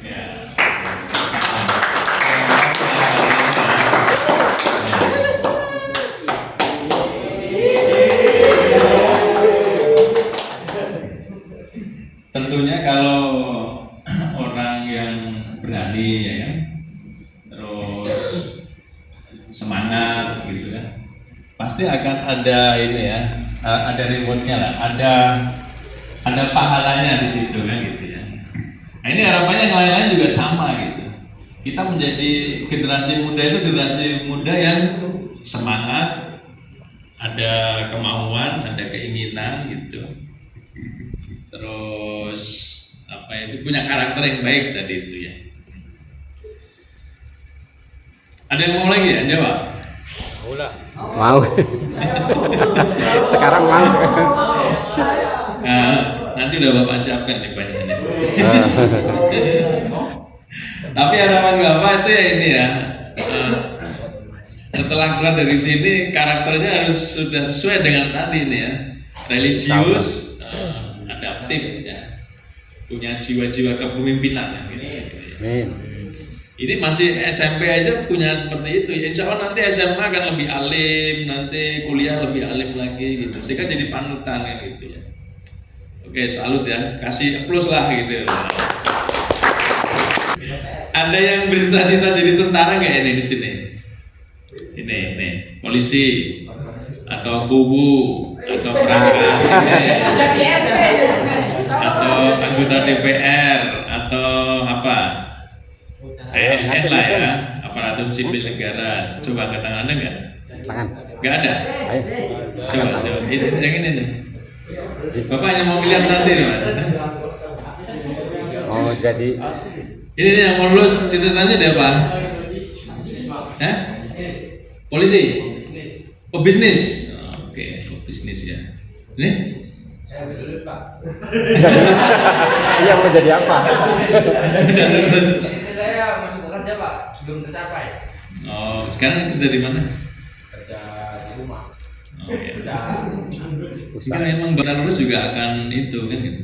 Tentunya kalau orang yang berani ya kan, terus semangat gitu kan, pasti akan ada ini ya, ada rewardnya lah, ada pahalanya di situ kan gitu ya. Nah ini harapannya yang lain-lain juga sama gitu. Kita menjadi generasi muda itu generasi muda yang semangat, ada kemauan, ada keinginan gitu. Terus apa itu punya karakter yang baik tadi itu ya. Ada yang mau lagi ya jawab? Mau. Sekarang mau. Nah, nanti udah Bapak siapkan nih banyak ini. Tapi harapan Bapak itu ya ini ya. Setelah keluar dari sini karakternya harus sudah sesuai dengan tadi nih ya. Religius, adaptif ya. Punya jiwa-jiwa kepemimpinan gitu ya. Amin. Ini masih SMP aja punya seperti itu. Ya, insya Allah nanti SMA akan lebih alim, nanti kuliah lebih alim lagi gitu. Sehingga jadi panutan kan gitu ya. Oke, salut ya. Kasih plus lah gitu. Ada yang bercita-cita jadi tentara nggak ini di sini? Ini, polisi atau kubu atau perangkat atau anggota DPR atau apa? ASN lah ya, aparatur sipil negara. Coba angkat tangan, ada nggak? Tangan. Nggak ada. Ayo. Coba. Ini yang ini nih. Bapak hanya mau lihat nanti nih, Mas. Oh jadi Ini nih yang mau lulus cita-citanya dia apa? Hah? Polisi? Oh bisnis? Oke, bisnis ya. Ini? iya mau jadi apa? Udah lulus. Saya masih bekerja Pak, belum tercapai. Oh, sekarang kerja di mana? Kerja di rumah. Oke. Kan emang benar lulus juga akan itu kan gitu.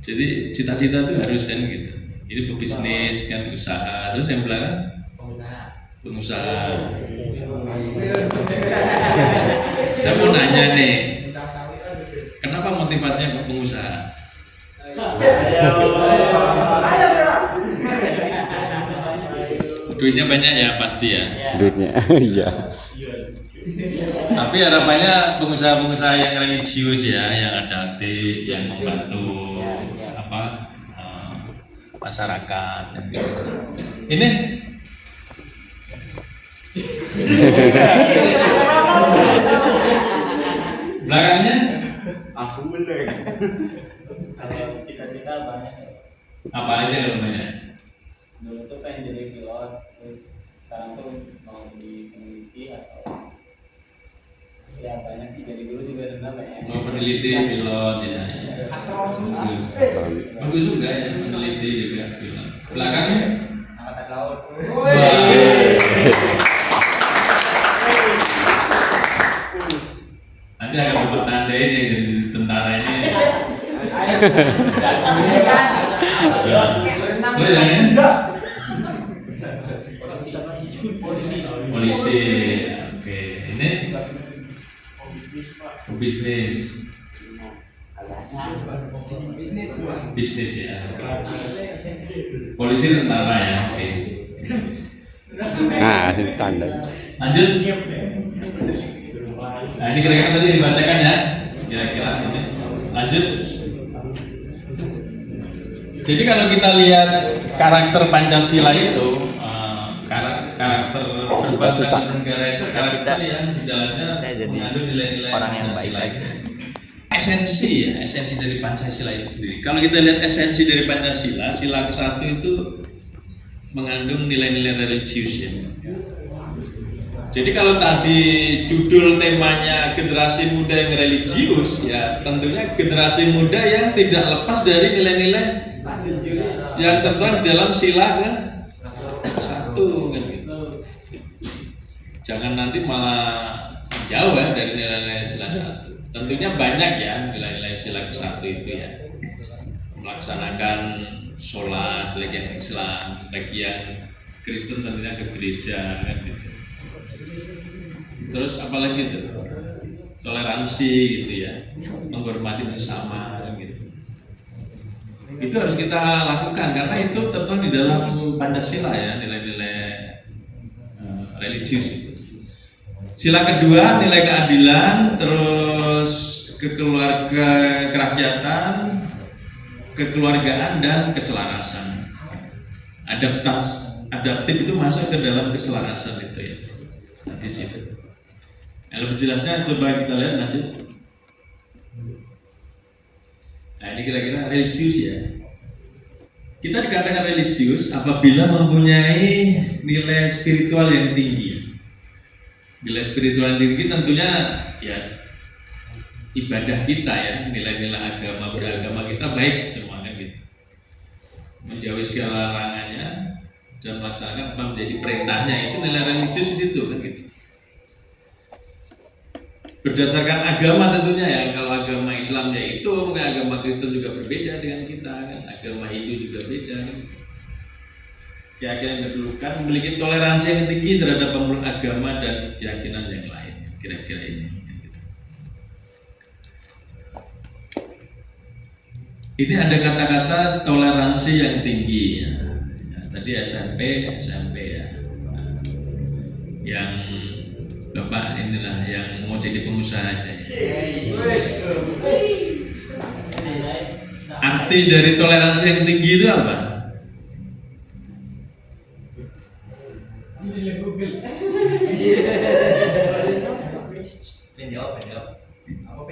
Jadi cita-cita tuh harus kan gitu. Ini pebisnis kan usaha, terus yang belakang pengusaha. Saya mau nanya nih, kenapa motivasinya pengusaha? Duitnya banyak ya pasti ya. Duitnya, iya. Tapi harapannya pengusaha-pengusaha yang religius ya, yang adaptif, yang membantu apa masyarakat. Ini belakangnya Aku bener. Kalau cita-cita banyak ya. apa aja kalau banyak? Dulu tuh pengen jadi pilot, terus sekarang tuh mau di peneliti atau ya banyak sih, dari dulu juga sebenarnya banyak. Mau peneliti, pilot ya. Bagus. Bagus juga ya, peneliti juga pilot. Belakangnya? Angkatan laut. Nanti akan sebut tandain yang jadi tentara ini. Terus yang ini? Polisi. Oke, ini bisnis. Bisnis ya. Polisi, tentara ya. Oke. Nah, ini tanda. Lanjut. Nah, ini kira-kira tadi dibacakan ya. Kira-kira ini. Lanjut. Jadi kalau kita lihat karakter Pancasila itu, karakter berbangsa dan negara itu karakter yang di dalamnya mengandung nilai-nilai orang yang baik Pancasila aja. itu. Esensi ya, esensi dari Pancasila itu sendiri. Kalau kita lihat esensi dari Pancasila, sila ke-1 itu mengandung nilai-nilai religius ya. Jadi kalau tadi judul temanya generasi muda yang religius, ya tentunya generasi muda yang tidak lepas dari nilai-nilai yang tertuang dalam sila ke-1 kan gitu. Jangan nanti malah jauh ya dari nilai-nilai sila 1. Tentunya banyak ya nilai-nilai sila ke-1 itu ya. Melaksanakan sholat bagi yang Islam, bagi yang Kristen tentunya ke gereja kan gitu. Terus apalagi itu? Toleransi gitu ya, menghormati sesama gitu. Itu harus kita lakukan karena itu tertuang di dalam Pancasila ya, nilai-nilai religius itu. Sila kedua nilai keadilan, terus kerakyatan, kekeluargaan dan keselarasan. Adaptif itu masuk ke dalam keselarasan itu ya. Di situ. Lebih jelasnya coba kita lihat lanjut. Nah ini kira-kira religius ya. Kita dikatakan religius apabila mempunyai nilai spiritual yang tinggi. Nilai spiritual yang tinggi tentunya ya ibadah kita ya, nilai-nilai agama beragama kita baik semuanya gitu. Menjauhi segala larangannya dan melaksanakan apa menjadi perintahnya, itu nilai religius di situ kan gitu. Berdasarkan agama tentunya ya, kalau agama Islamnya itu mungkin agama Kristen juga berbeda dengan kita kan, agama Hindu juga beda kan. Keyakinan yang diperlukan memiliki toleransi yang tinggi terhadap pemeluk agama dan keyakinan yang lain, kira-kira ini. Ini ada kata-kata toleransi yang tinggi ya. Tadi SMP ya. Nah, yang Bapak inilah yang mau jadi pengusaha aja ya. Arti dari toleransi yang tinggi itu apa?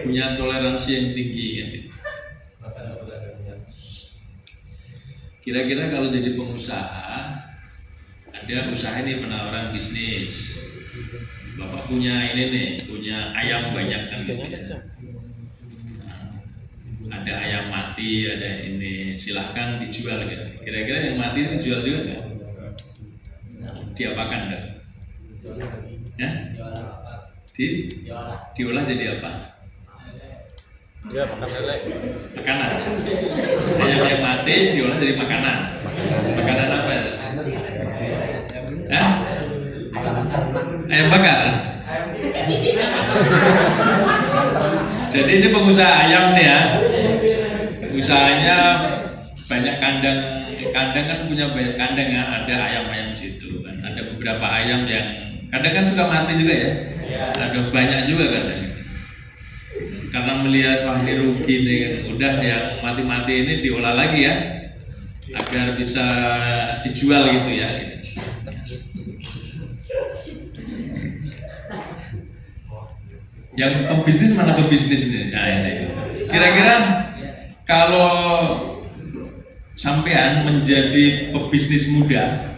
Punya toleransi yang tinggi kan. Kira-kira kalau jadi pengusaha, ada usaha ini penawaran bisnis. Bapak punya ini nih, punya ayam banyak kan gitu ya. Nah, ada ayam mati, ada ini, silahkan dijual gitu. Kira-kira yang mati dijual juga nggak? Diapakan nggak? Ya? Diolah jadi apa? Ya, makan lele. Makanan. Ayam yang mati diolah jadi makanan. Makanan apa itu? Hah? Ayam bakar. Jadi ini pengusaha ayam nih ya. Usahanya banyak kandang kan punya banyak kandang ya. Ada ayam-ayam di situ kan. Ada beberapa ayam yang kadang kan suka mati juga ya. Ada banyak juga kadang. Karena melihat wah ini rugi nih kan. Udah yang mati-mati ini diolah lagi ya. agar bisa dijual gitu ya. Yang pebisnis mana pebisnis ini? Nah, ini. Kira-kira kalau sampean menjadi pebisnis muda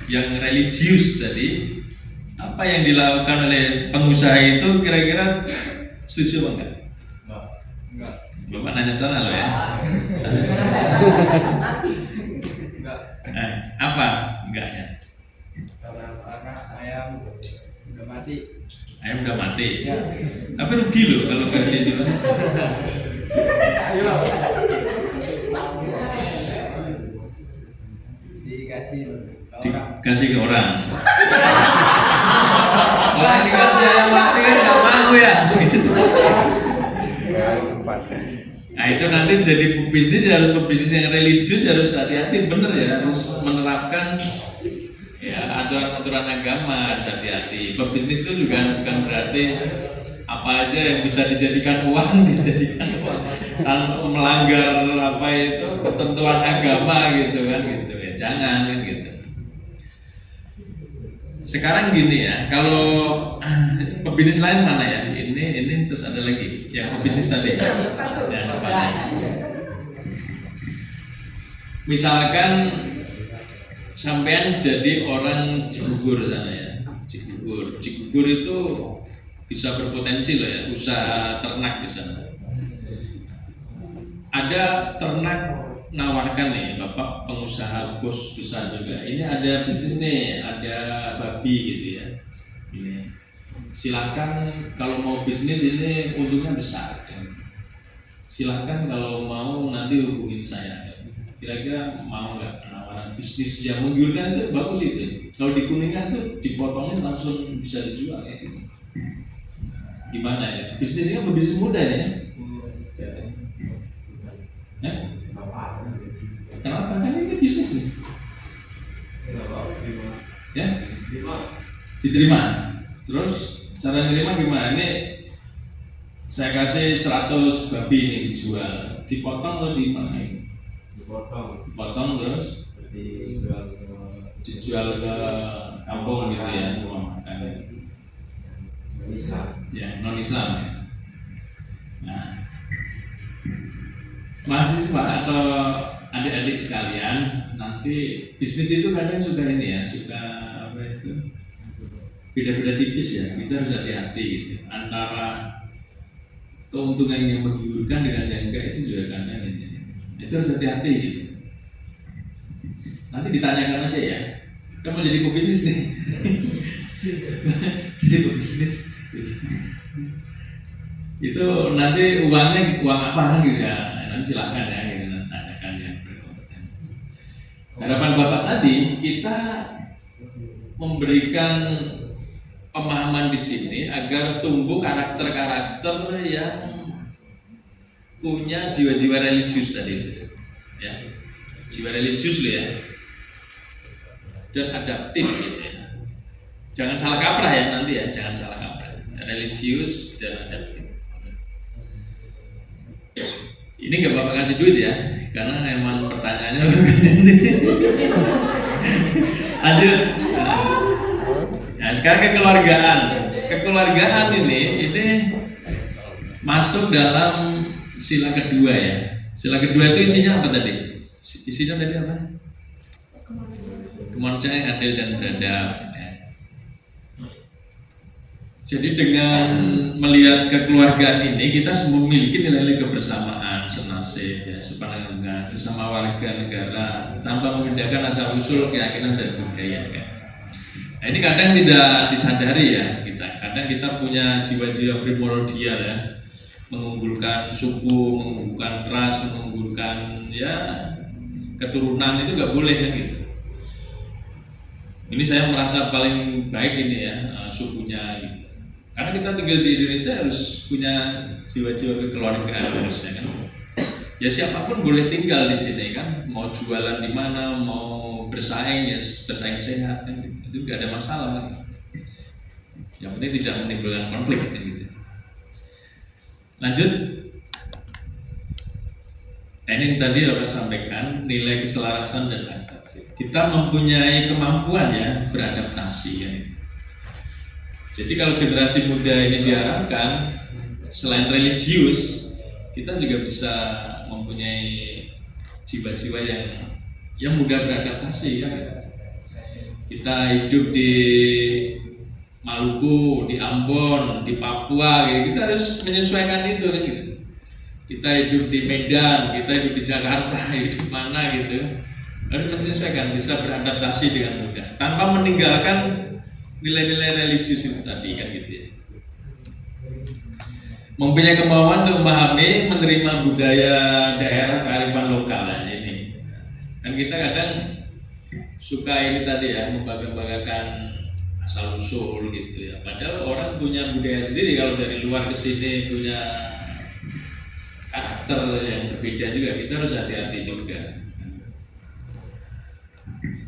yang religius tadi, apa yang dilakukan oleh pengusaha itu kira-kira setuju apa enggak? Enggak. Bapak nanya sana loh ya. Apa enggaknya? Karena ayam udah mati. Ayam udah mati. Ya. Tapi rugi loh kalau nggak gitu. Dikasih ke orang. Dikasih ke orang. Orang dikasih ayam mati kan nggak mau ya. Gitu. Nah itu nanti jadi pebisnis, harus pebisnis yang religius, harus hati-hati, bener ya, harus menerapkan ya aturan-aturan agama, harus hati-hati. Pebisnis itu juga bukan berarti apa aja yang bisa dijadikan uang dijadikan uang tanpa melanggar apa itu ketentuan agama gitu kan gitu ya, jangan kan gitu. Sekarang gini ya, kalau pebisnis lain mana ya? Ini terus ada lagi yang pebisnis tadi. Jangan lupa. Misalkan sampean jadi orang Cigugur sana ya. Cigugur itu bisa berpotensi loh ya, usaha ternak di sana. Ada ternak nawarkan nih, Bapak pengusaha bos besar juga. Ini ada bisnis nih, ada babi gitu ya. Ini silakan kalau mau bisnis ini untungnya besar. Ya. Silakan kalau mau nanti hubungin saya. Kira-kira mau nggak penawaran bisnis yang menggiurkan itu bagus itu. Kalau di Kuningan tuh dipotongin langsung bisa dijual ya. Gitu. Gimana ya? Bisnisnya bisnis muda ya? Kenapa? Kan ini bisnis nih. Ya? Diterima. Terus cara nerima gimana? Ini saya kasih 100 babi ini dijual. Dipotong atau di mana ini? Dipotong terus dijual ke kampung gitu ya, rumah makan. Ya, non Islam ya. Nah, mahasiswa atau adik-adik sekalian, nanti bisnis itu kadang suka ini ya, suka apa itu beda-beda tipis ya. Kita harus hati-hati gitu antara keuntungan yang menggiurkan dengan yang enggak, itu juga kadang ini. Itu harus hati-hati gitu. Nanti ditanyakan aja ya, kamu jadi pebisnis nih. Jadi pebisnis itu nanti uangnya uang apa kan gitu ya, nanti silakan ya gitu, tanyakan yang berkompeten. Harapan Bapak tadi kita memberikan pemahaman di sini agar tumbuh karakter-karakter yang punya jiwa-jiwa religius tadi itu, ya, jiwa religius loh ya, dan adaptif gitu ya. Jangan salah kaprah ya nanti ya, jangan salah kaprah. Religius dan adaptif. Ini nggak Bapak kasih duit ya, karena memang pertanyaannya begini. Lanjut. Nah, sekarang kekeluargaan. Kekeluargaan ini masuk dalam sila kedua ya. Sila kedua itu isinya apa tadi? Isinya tadi apa? Kemanusiaan yang adil dan beradab. Ya. Jadi dengan melihat kekeluargaan ini, kita memiliki nilai-nilai kebersamaan, senasib, ya, sepandangan, sesama warga negara, tanpa membedakan asal usul, keyakinan dan budaya. Ya. Nah, ini kadang tidak disadari ya kita. Kadang kita punya jiwa-jiwa primordial ya, mengunggulkan suku, mengunggulkan ras, mengunggulkan ya keturunan, itu nggak boleh kan gitu. Ini saya merasa paling baik ini ya sukunya gitu. Karena kita tinggal di Indonesia harus punya jiwa-jiwa kekeluargaan harusnya kan. Ya siapapun boleh tinggal di sini kan, mau jualan di mana, mau bersaing ya bersaing sehat kan, itu nggak ada masalah kan. Yang penting tidak menimbulkan konflik kan gitu. Lanjut. Nah ini tadi Bapak sampaikan nilai keselarasan dan adaptif. Kita mempunyai kemampuan ya beradaptasi ya. Jadi kalau generasi muda ini diharapkan selain religius, kita juga bisa mempunyai jiwa-jiwa yang mudah beradaptasi ya. Kita hidup di Maluku, di Ambon, di Papua, gitu. Kita harus menyesuaikan itu kan gitu. Kita hidup di Medan, kita hidup di Jakarta, hidup mana gitu, harus menyesuaikan, bisa beradaptasi dengan mudah, tanpa meninggalkan nilai-nilai religius itu tadi kan gitu ya. Mempunyai kemauan untuk memahami, menerima budaya daerah, kearifan lokal ya ini. Kan kita kadang suka ini tadi ya, membangga-banggakan asal usul gitu ya. Padahal orang punya budaya sendiri, kalau dari luar ke sini punya karakter yang berbeda juga, kita harus hati-hati juga.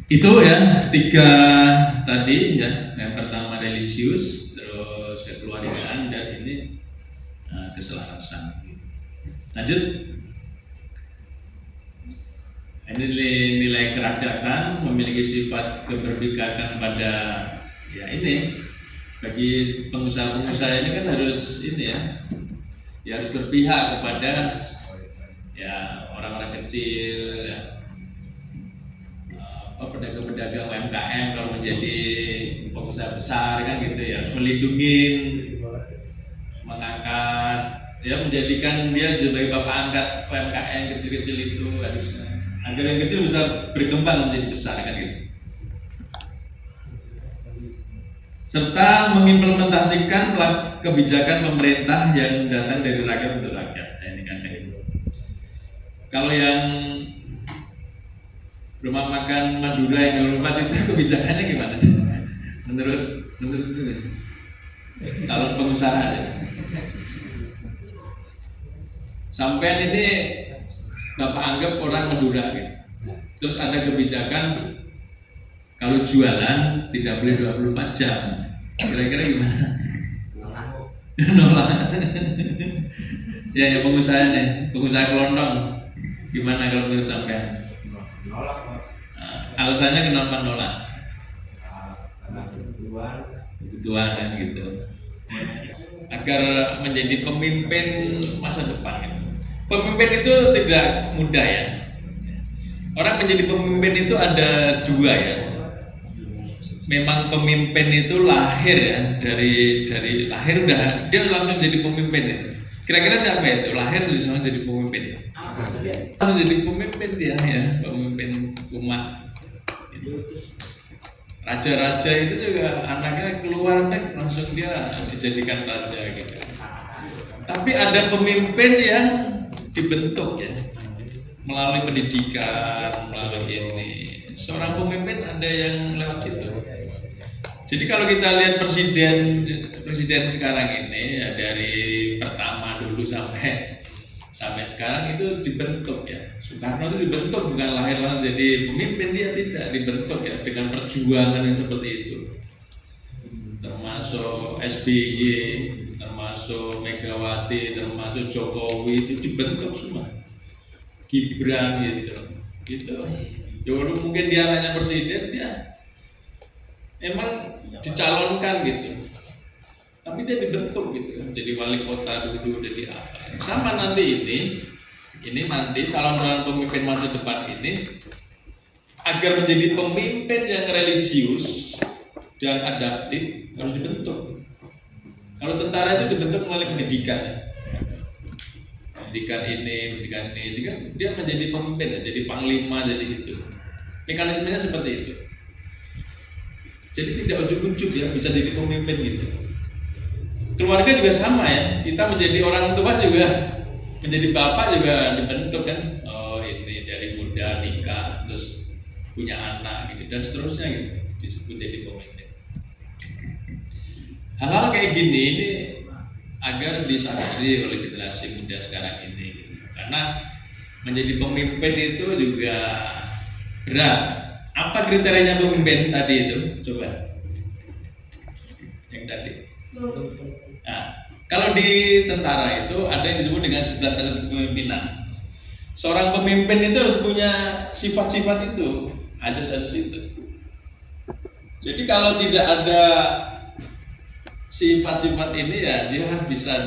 Itu ya 3 tadi ya, yang pertama religius, terus kekeluargaan, dan ini keselarasan. Lanjut, ini nilai kerakyatan, memiliki sifat keberpihakan pada ya ini, bagi pengusaha-pengusaha ini kan harus ini ya harus berpihak kepada ya orang-orang kecil ya, pedagang-pedagang UMKM kalau menjadi pengusaha besar kan gitu ya, harus melindungi, mengangkat ya, menjadikan dia sebagai bapak angkat UMKM kecil-kecil itu harusnya, agar yang kecil bisa berkembang menjadi besar kan gitu. Serta mengimplementasikan kebijakan pemerintah yang datang dari rakyat untuk rakyat. Nah, ini kan kayak gitu. Kalau yang rumah makan Madura yang 24 itu kebijakannya gimana? Menurut ini, calon pengusaha ya. Sampai ini Bapak anggap orang Madura gitu. Terus ada kebijakan kalau jualan tidak boleh 24 jam. Kira-kira gimana? Nolak. Ya pengusahanya, pengusaha kelondong. Gimana kalau menurut sampean? Nolak. Alasannya kenapa nolak? Kebutuhan kan gitu. Agar menjadi pemimpin masa depan. Pemimpin itu tidak mudah ya. Orang menjadi pemimpin itu ada 2 ya. Memang pemimpin itu lahir ya, dari lahir udah dia langsung jadi pemimpin ya. Kira-kira siapa itu? Lahir langsung jadi pemimpin. Langsung jadi pemimpin dia ya, pemimpin umat. Raja-raja itu juga anaknya keluar langsung dia dijadikan raja gitu. Tapi ada pemimpin yang dibentuk ya, melalui pendidikan, melalui ini. Seorang pemimpin ada yang lewat situ. Jadi kalau kita lihat presiden sekarang ini ya, dari pertama dulu sampai sekarang itu dibentuk ya. Soekarno itu dibentuk, bukan lahir langsung jadi pemimpin, dia tidak dibentuk ya dengan perjuangan yang seperti itu. Termasuk SBY, termasuk Megawati, termasuk Jokowi itu dibentuk semua. Gibran gitu. Ya walaupun mungkin dia hanya presiden, dia emang dicalonkan gitu, tapi dia dibentuk gitu, jadi wali kota dulu, jadi apa. Sama nanti ini nanti calon-calon pemimpin masa depan ini agar menjadi pemimpin yang religius dan adaptif harus dibentuk. Kalau tentara itu dibentuk melalui pendidikan ya. Pendidikan ini, sehingga dia menjadi pemimpin ya, jadi panglima, jadi gitu. Mekanismenya seperti itu. Jadi tidak ujuk-ujuk ya bisa jadi pemimpin gitu. Keluarga juga sama ya. Kita menjadi orang tua juga, menjadi bapak juga dibentuk kan. Oh ini dari muda nikah, terus punya anak gitu dan seterusnya gitu. Disebut jadi pemimpin. Hal-hal kayak gini ini agar disadari oleh generasi muda sekarang ini gitu. Karena menjadi pemimpin itu juga berat. Apa kriterianya pemimpin tadi itu? Coba. Yang tadi. Nah, kalau di tentara itu ada yang disebut dengan 11 asas kepemimpinan. Seorang pemimpin itu harus punya sifat-sifat itu, asas-asas itu. Jadi kalau tidak ada sifat-sifat ini ya dia bisa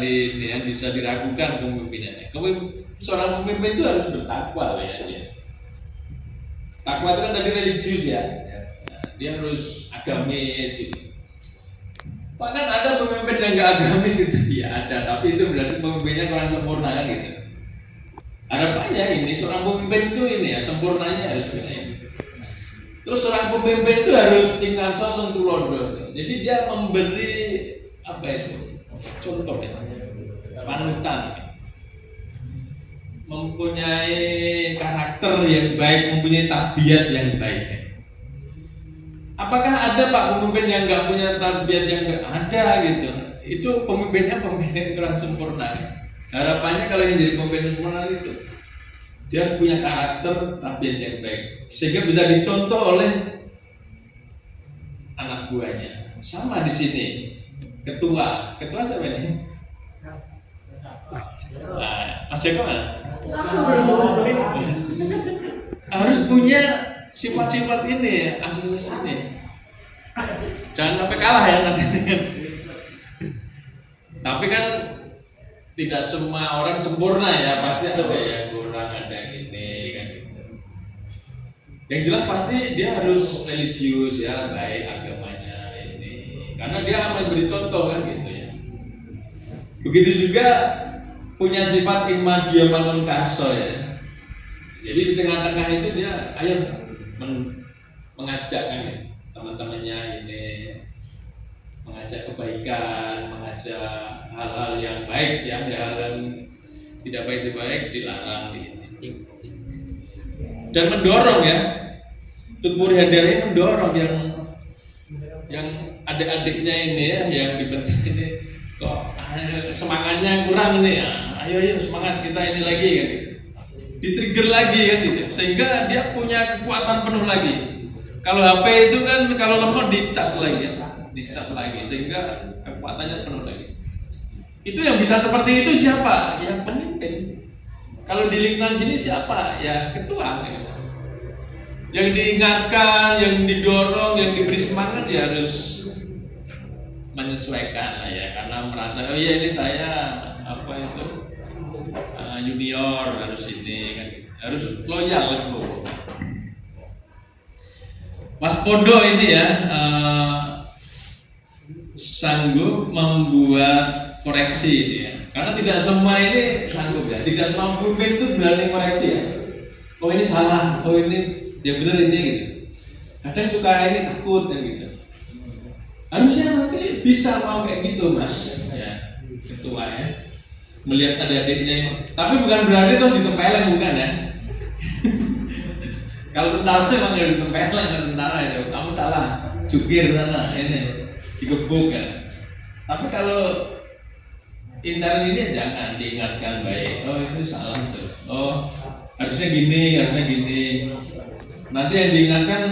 diragukan kepemimpinannya. Seorang pemimpin itu harus bertakwa ya dia. Takwa itu kan tadi religius ya. Nah, dia harus agamis gitu. Bahkan ada pemimpin yang nggak agamis gitu ya ada, tapi itu berarti pemimpinnya kurang sempurna kan gitu. Harapannya ini seorang pemimpin itu ini ya sempurnanya harus begini. Terus seorang pemimpin itu harus ingarso sentulodo. Jadi dia memberi apa itu contoh ya, panutan, mempunyai karakter yang baik, mempunyai tabiat yang baik. Apakah ada Pak pemimpin yang nggak punya tabiat yang nggak ada gitu? Itu pemimpinnya pemimpin kurang sempurna. Harapannya kalau yang jadi pemimpin sempurna itu dia punya karakter tabiat yang baik sehingga bisa dicontoh oleh anak buahnya. Sama di sini ketua siapa ini? Mas Joko harus punya sifat-sifat ini ya, asas ini. Jangan sampai kalah ya nanti. Tapi kan tidak semua orang sempurna ya, pasti ada yang kurang, ada yang ini kan gitu. Yang jelas pasti dia harus religius ya, baik agamanya ini. Karena dia memberi contoh kan gitu ya. Begitu juga punya sifat imadiyah mangun karso ya. Jadi di tengah-tengah itu dia ayo mengajak kan ya, teman-temannya ini, mengajak kebaikan, mengajak hal-hal yang baik ya, hal yang tidak baik dilarang ini. Dan mendorong ya, Tutpuri Handayani mendorong yang adik-adiknya ini ya, yang dibentuk ini kok semangatnya kurang ini ya, ayo semangat kita ini lagi kan, di-trigger lagi kan gitu, sehingga dia punya kekuatan penuh lagi. Kalau HP itu kan kalau lemot dicas lagi sehingga kekuatannya penuh lagi. Itu yang bisa seperti itu siapa? Ya pemimpin. Kalau di lingkungan sini siapa? Ya ketua. Gitu. Yang diingatkan, yang didorong, yang diberi semangat ya harus menyesuaikan lah ya, karena merasa oh iya ini saya apa itu junior harus ini kan, harus loyal gitu. Mas Podo ini ya sanggup membuat koreksi ini ya, karena tidak semua ini sanggup ya, tidak semua pemimpin itu berani koreksi ya. Oh ini salah, oh ini ya benar ini gitu. Kadang suka ini takut kan gitu. Harusnya nanti bisa mau kayak gitu mas ya, ketua ya, melihat adik-adiknya ini. Tapi bukan berarti terus ditempelin, bukan ya. Kalau tentara memang harus ditempelin, kalau tentara ya kamu salah, jukir sana ini digebuk ya. Tapi kalau intern ini jangan diingatkan baik, oh itu salah tuh, oh harusnya gini. Nanti yang diingatkan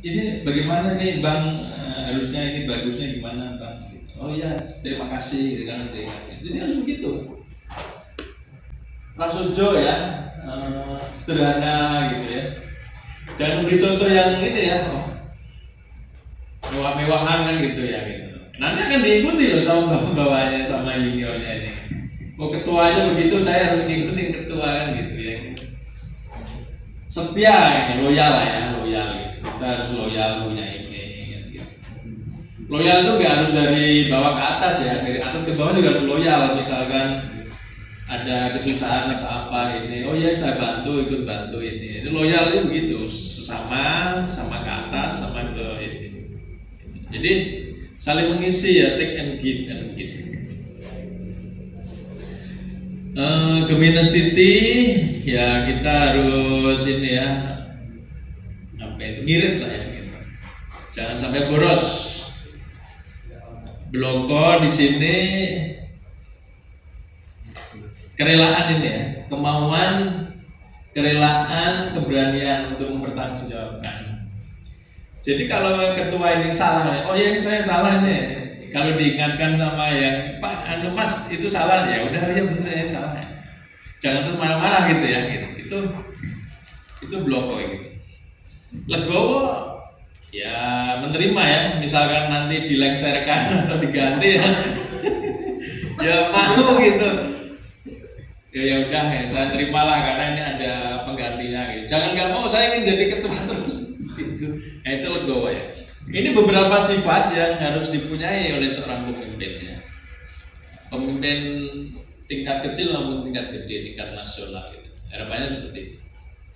ini bagaimana nih bang, harusnya ini bagusnya gimana bang? Oh iya terima kasih, gitu kan diingatkan. Jadi harus begitu. Prasojo ya, sederhana gitu ya. Jangan beri contoh yang ini ya, mewah-mewahan kan gitu ya gitu. Nanti akan diikuti loh sama bawahnya, sama juniornya ini. Mau ketuanya begitu, saya harus ngikutin ketua kan gitu ya. Setia ini, loyal lah ya, loyal gitu. Kita harus loyal punya ini gitu. Loyal itu nggak harus dari bawah ke atas ya, dari atas ke bawah juga harus loyal. Misalkan ada kesusahan atau apa ini, oh ya saya ikut bantu ini. Itu loyal itu begitu, sama ke atas, sama ke ini. Jadi saling mengisi ya, take and give kan gitu. Geminus titi ya kita harus ini ya, apa itu, ngirit lah ya gitu. Jangan sampai boros. Bloko di sini kerelaan ini ya, kemauan, kerelaan, keberanian untuk mempertanggungjawabkan. Jadi kalau ketua ini salah, oh ya ini saya salah nih. Kalau diingatkan sama yang Pak, mas itu salah ya, udah ya bener ya salah. Jangan terus marah-marah gitu ya. Gitu. itu bloko gitu. Legowo ya menerima ya, misalkan nanti dilengserkan atau diganti ya, ya mau gitu. Ya udah ya saya terimalah karena ini ada penggantinya gitu. Jangan nggak mau saya ingin jadi ketua terus gitu. Nah, itu legowo ya. Ini beberapa sifat yang harus dipunyai oleh seorang pemimpin ya. Pemimpin tingkat kecil maupun tingkat gede, tingkat nasional gitu. Harapannya seperti itu.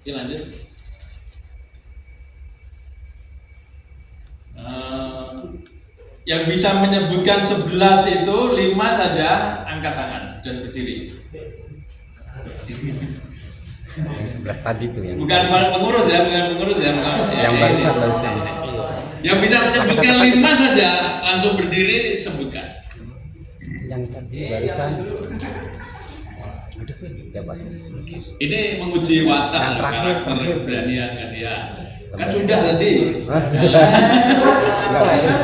Oke, lanjut. Yang bisa menyebutkan 11 itu 5 saja angkat tangan dan berdiri. Yang 11 tadi tuh yang Bukan pengurus ya, bukan yang barusan. Yang bisa menyebutkan 5 saja langsung berdiri sebutkan. Yang tadi barusan. Aduh, dapat. Ini menguji watak, Yang terakhir. keberanian kan ya. Kan sudah tadi. Enggak usah.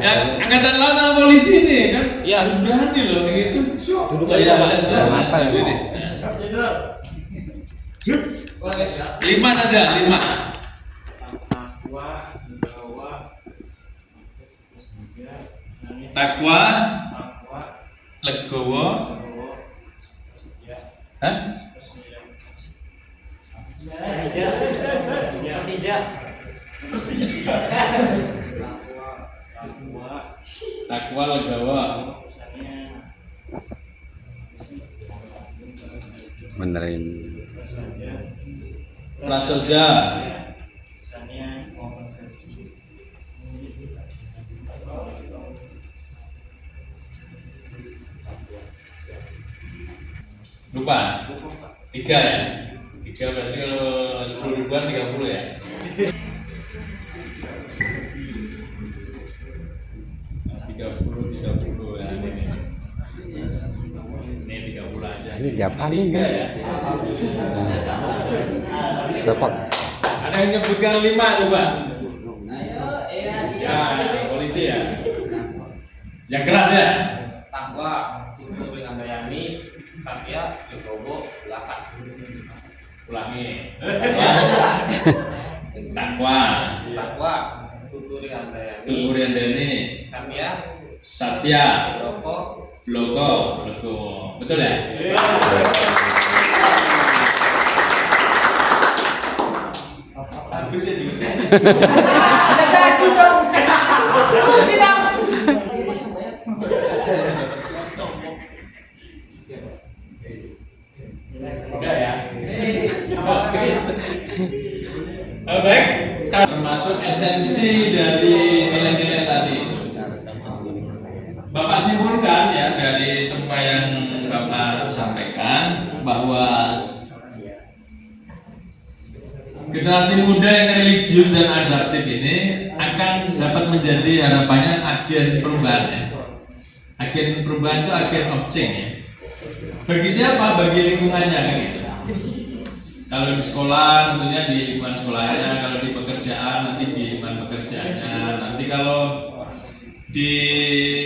Ya, angkatan laut sama polisi ini kan harus berani loh kayak gitu. Duduk Oh, aja. iya, Apa sih? 5 saja, 5. Takwa, legowo, hah? Takwa, legowo, Benerin. prasoja, lupa 3 ya. 3 berarti kalau 10 ribuan 30 ya. Tiga puluh ya. Ini 30 aja. Ini diapalin Tiga ya. ya. Dapat. Ada yang nyebutkan 5 lupa. Ya, polisi ya. Yang keras ya. Takwa itu dengan Dayani, Satya, Jogobo, 8. Ulangi. Takwa, Tuturi Andayani, Tuturian Deni, Satya, Bloko. Betul ya? Bagus ya juga. Udah ya. Baik, termasuk esensi dari nilai-nilai tadi. Bapak simpulkan ya dari semua yang Bapak sampaikan bahwa generasi muda yang religius dan adaptif ini akan dapat menjadi harapannya agen perubahan ya. Agen perubahan itu agen objek ya. Bagi siapa? Bagi lingkungannya kan gitu. Kalau di sekolah tentunya di lingkungan sekolahnya, kalau di pekerjaan nanti di lingkungan pekerjaannya, nanti kalau di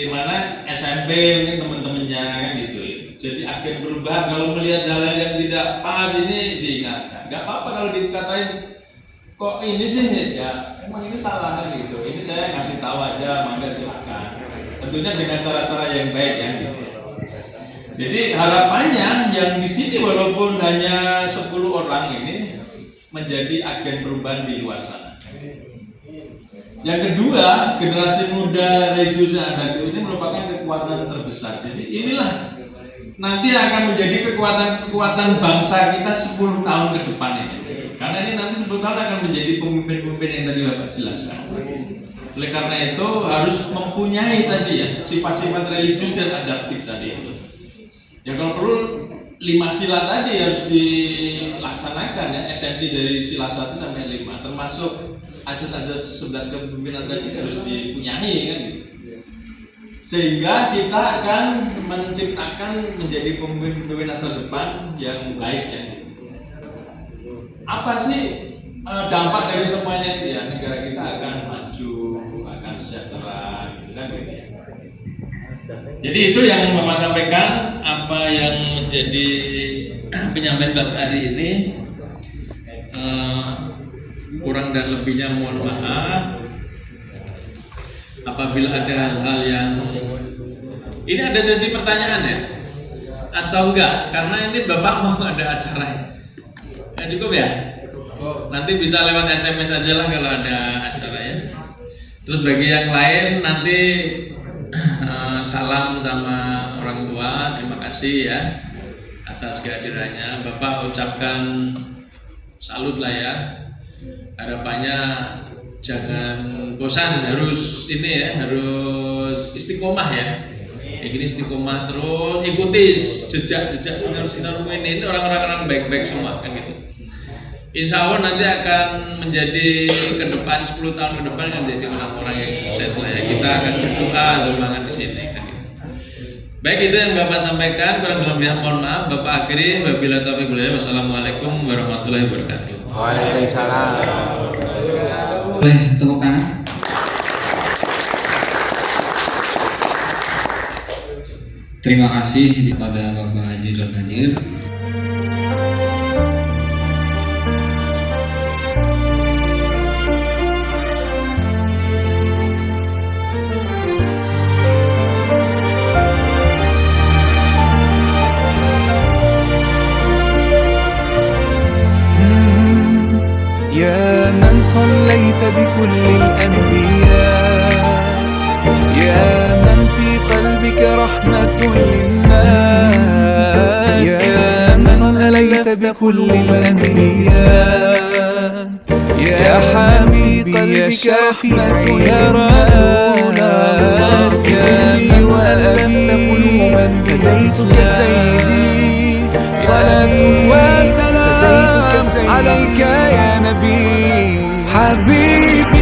mana SMP mungkin teman-temannya kan gitu. Jadi agen perubahan kalau melihat hal-hal yang tidak pas ini diingatkan. Gak apa-apa kalau dikatain kok ini sih ya emang ini salah kan gitu. Ini saya kasih tahu aja, mangga silakan. Tentunya dengan cara-cara yang baik ya gitu. Jadi harapannya yang di sini walaupun hanya 10 orang ini menjadi agen perubahan di luar sana. Yang kedua, generasi muda religius dan adaptif ini merupakan kekuatan terbesar. Jadi inilah nanti akan menjadi kekuatan bangsa kita 10 tahun ke depan ini. Karena ini nanti 10 tahun akan menjadi pemimpin-pemimpin yang tadi Bapak jelaskan. Oleh karena itu harus mempunyai tadi ya sifat-sifat religius dan adaptif tadi itu. Ya kalau perlu 5 sila tadi harus dilaksanakan ya, esensi dari sila 1 sampai 5 termasuk azas 11 kepemimpinan tadi harus dipunyai kan gitu. Sehingga kita akan menciptakan menjadi pemimpin masa depan yang baik ya. Apa sih dampak dari semuanya itu ya? Negara kita akan maju, akan sejahtera gitu kan gitu ya. Jadi itu yang Bapak sampaikan, apa yang menjadi penyampaian bab hari ini. Kurang dan lebihnya mohon maaf. Apabila ada hal-hal yang ini ada sesi pertanyaan ya atau enggak, karena ini Bapak mau ada acara ya, cukup ya, nanti bisa lewat SMS aja lah kalau ada acara ya. Terus bagi yang lain nanti salam sama orang tua, terima kasih ya atas kehadirannya. Bapak ucapkan salut lah ya, harapannya jangan bosan, harus ini ya, harus istiqomah ya. Kayak gini istiqomah terus, ikuti jejak-jejak senior-senior ini orang-orang baik-baik semua kan gitu. Insya Allah nanti akan menjadi ke depan 10 tahun ke depan akan menjadi orang-orang yang sukses lah ya. Kita akan berdoa semangat di sini kan gitu. Baik, itu yang Bapak sampaikan, kurang lebihnya mohon maaf. Bapak akhiri, wabillahi taufiq wal hidayah. Wassalamualaikum warahmatullahi wabarakatuh. Waalaikumsalam. Boleh tepuk tangan. Terima kasih kepada Bapak Haji Don Hadir. يا من صليت بكل الأنبياء يا من في قلبك رحمة للناس يا من صليت بكل الأنبياء يا حبيبي يا شافعي يا رسول الله يا من ألفت قلوبا هديتك سيدي صلاة وسلام عليك يا نبي حبيبي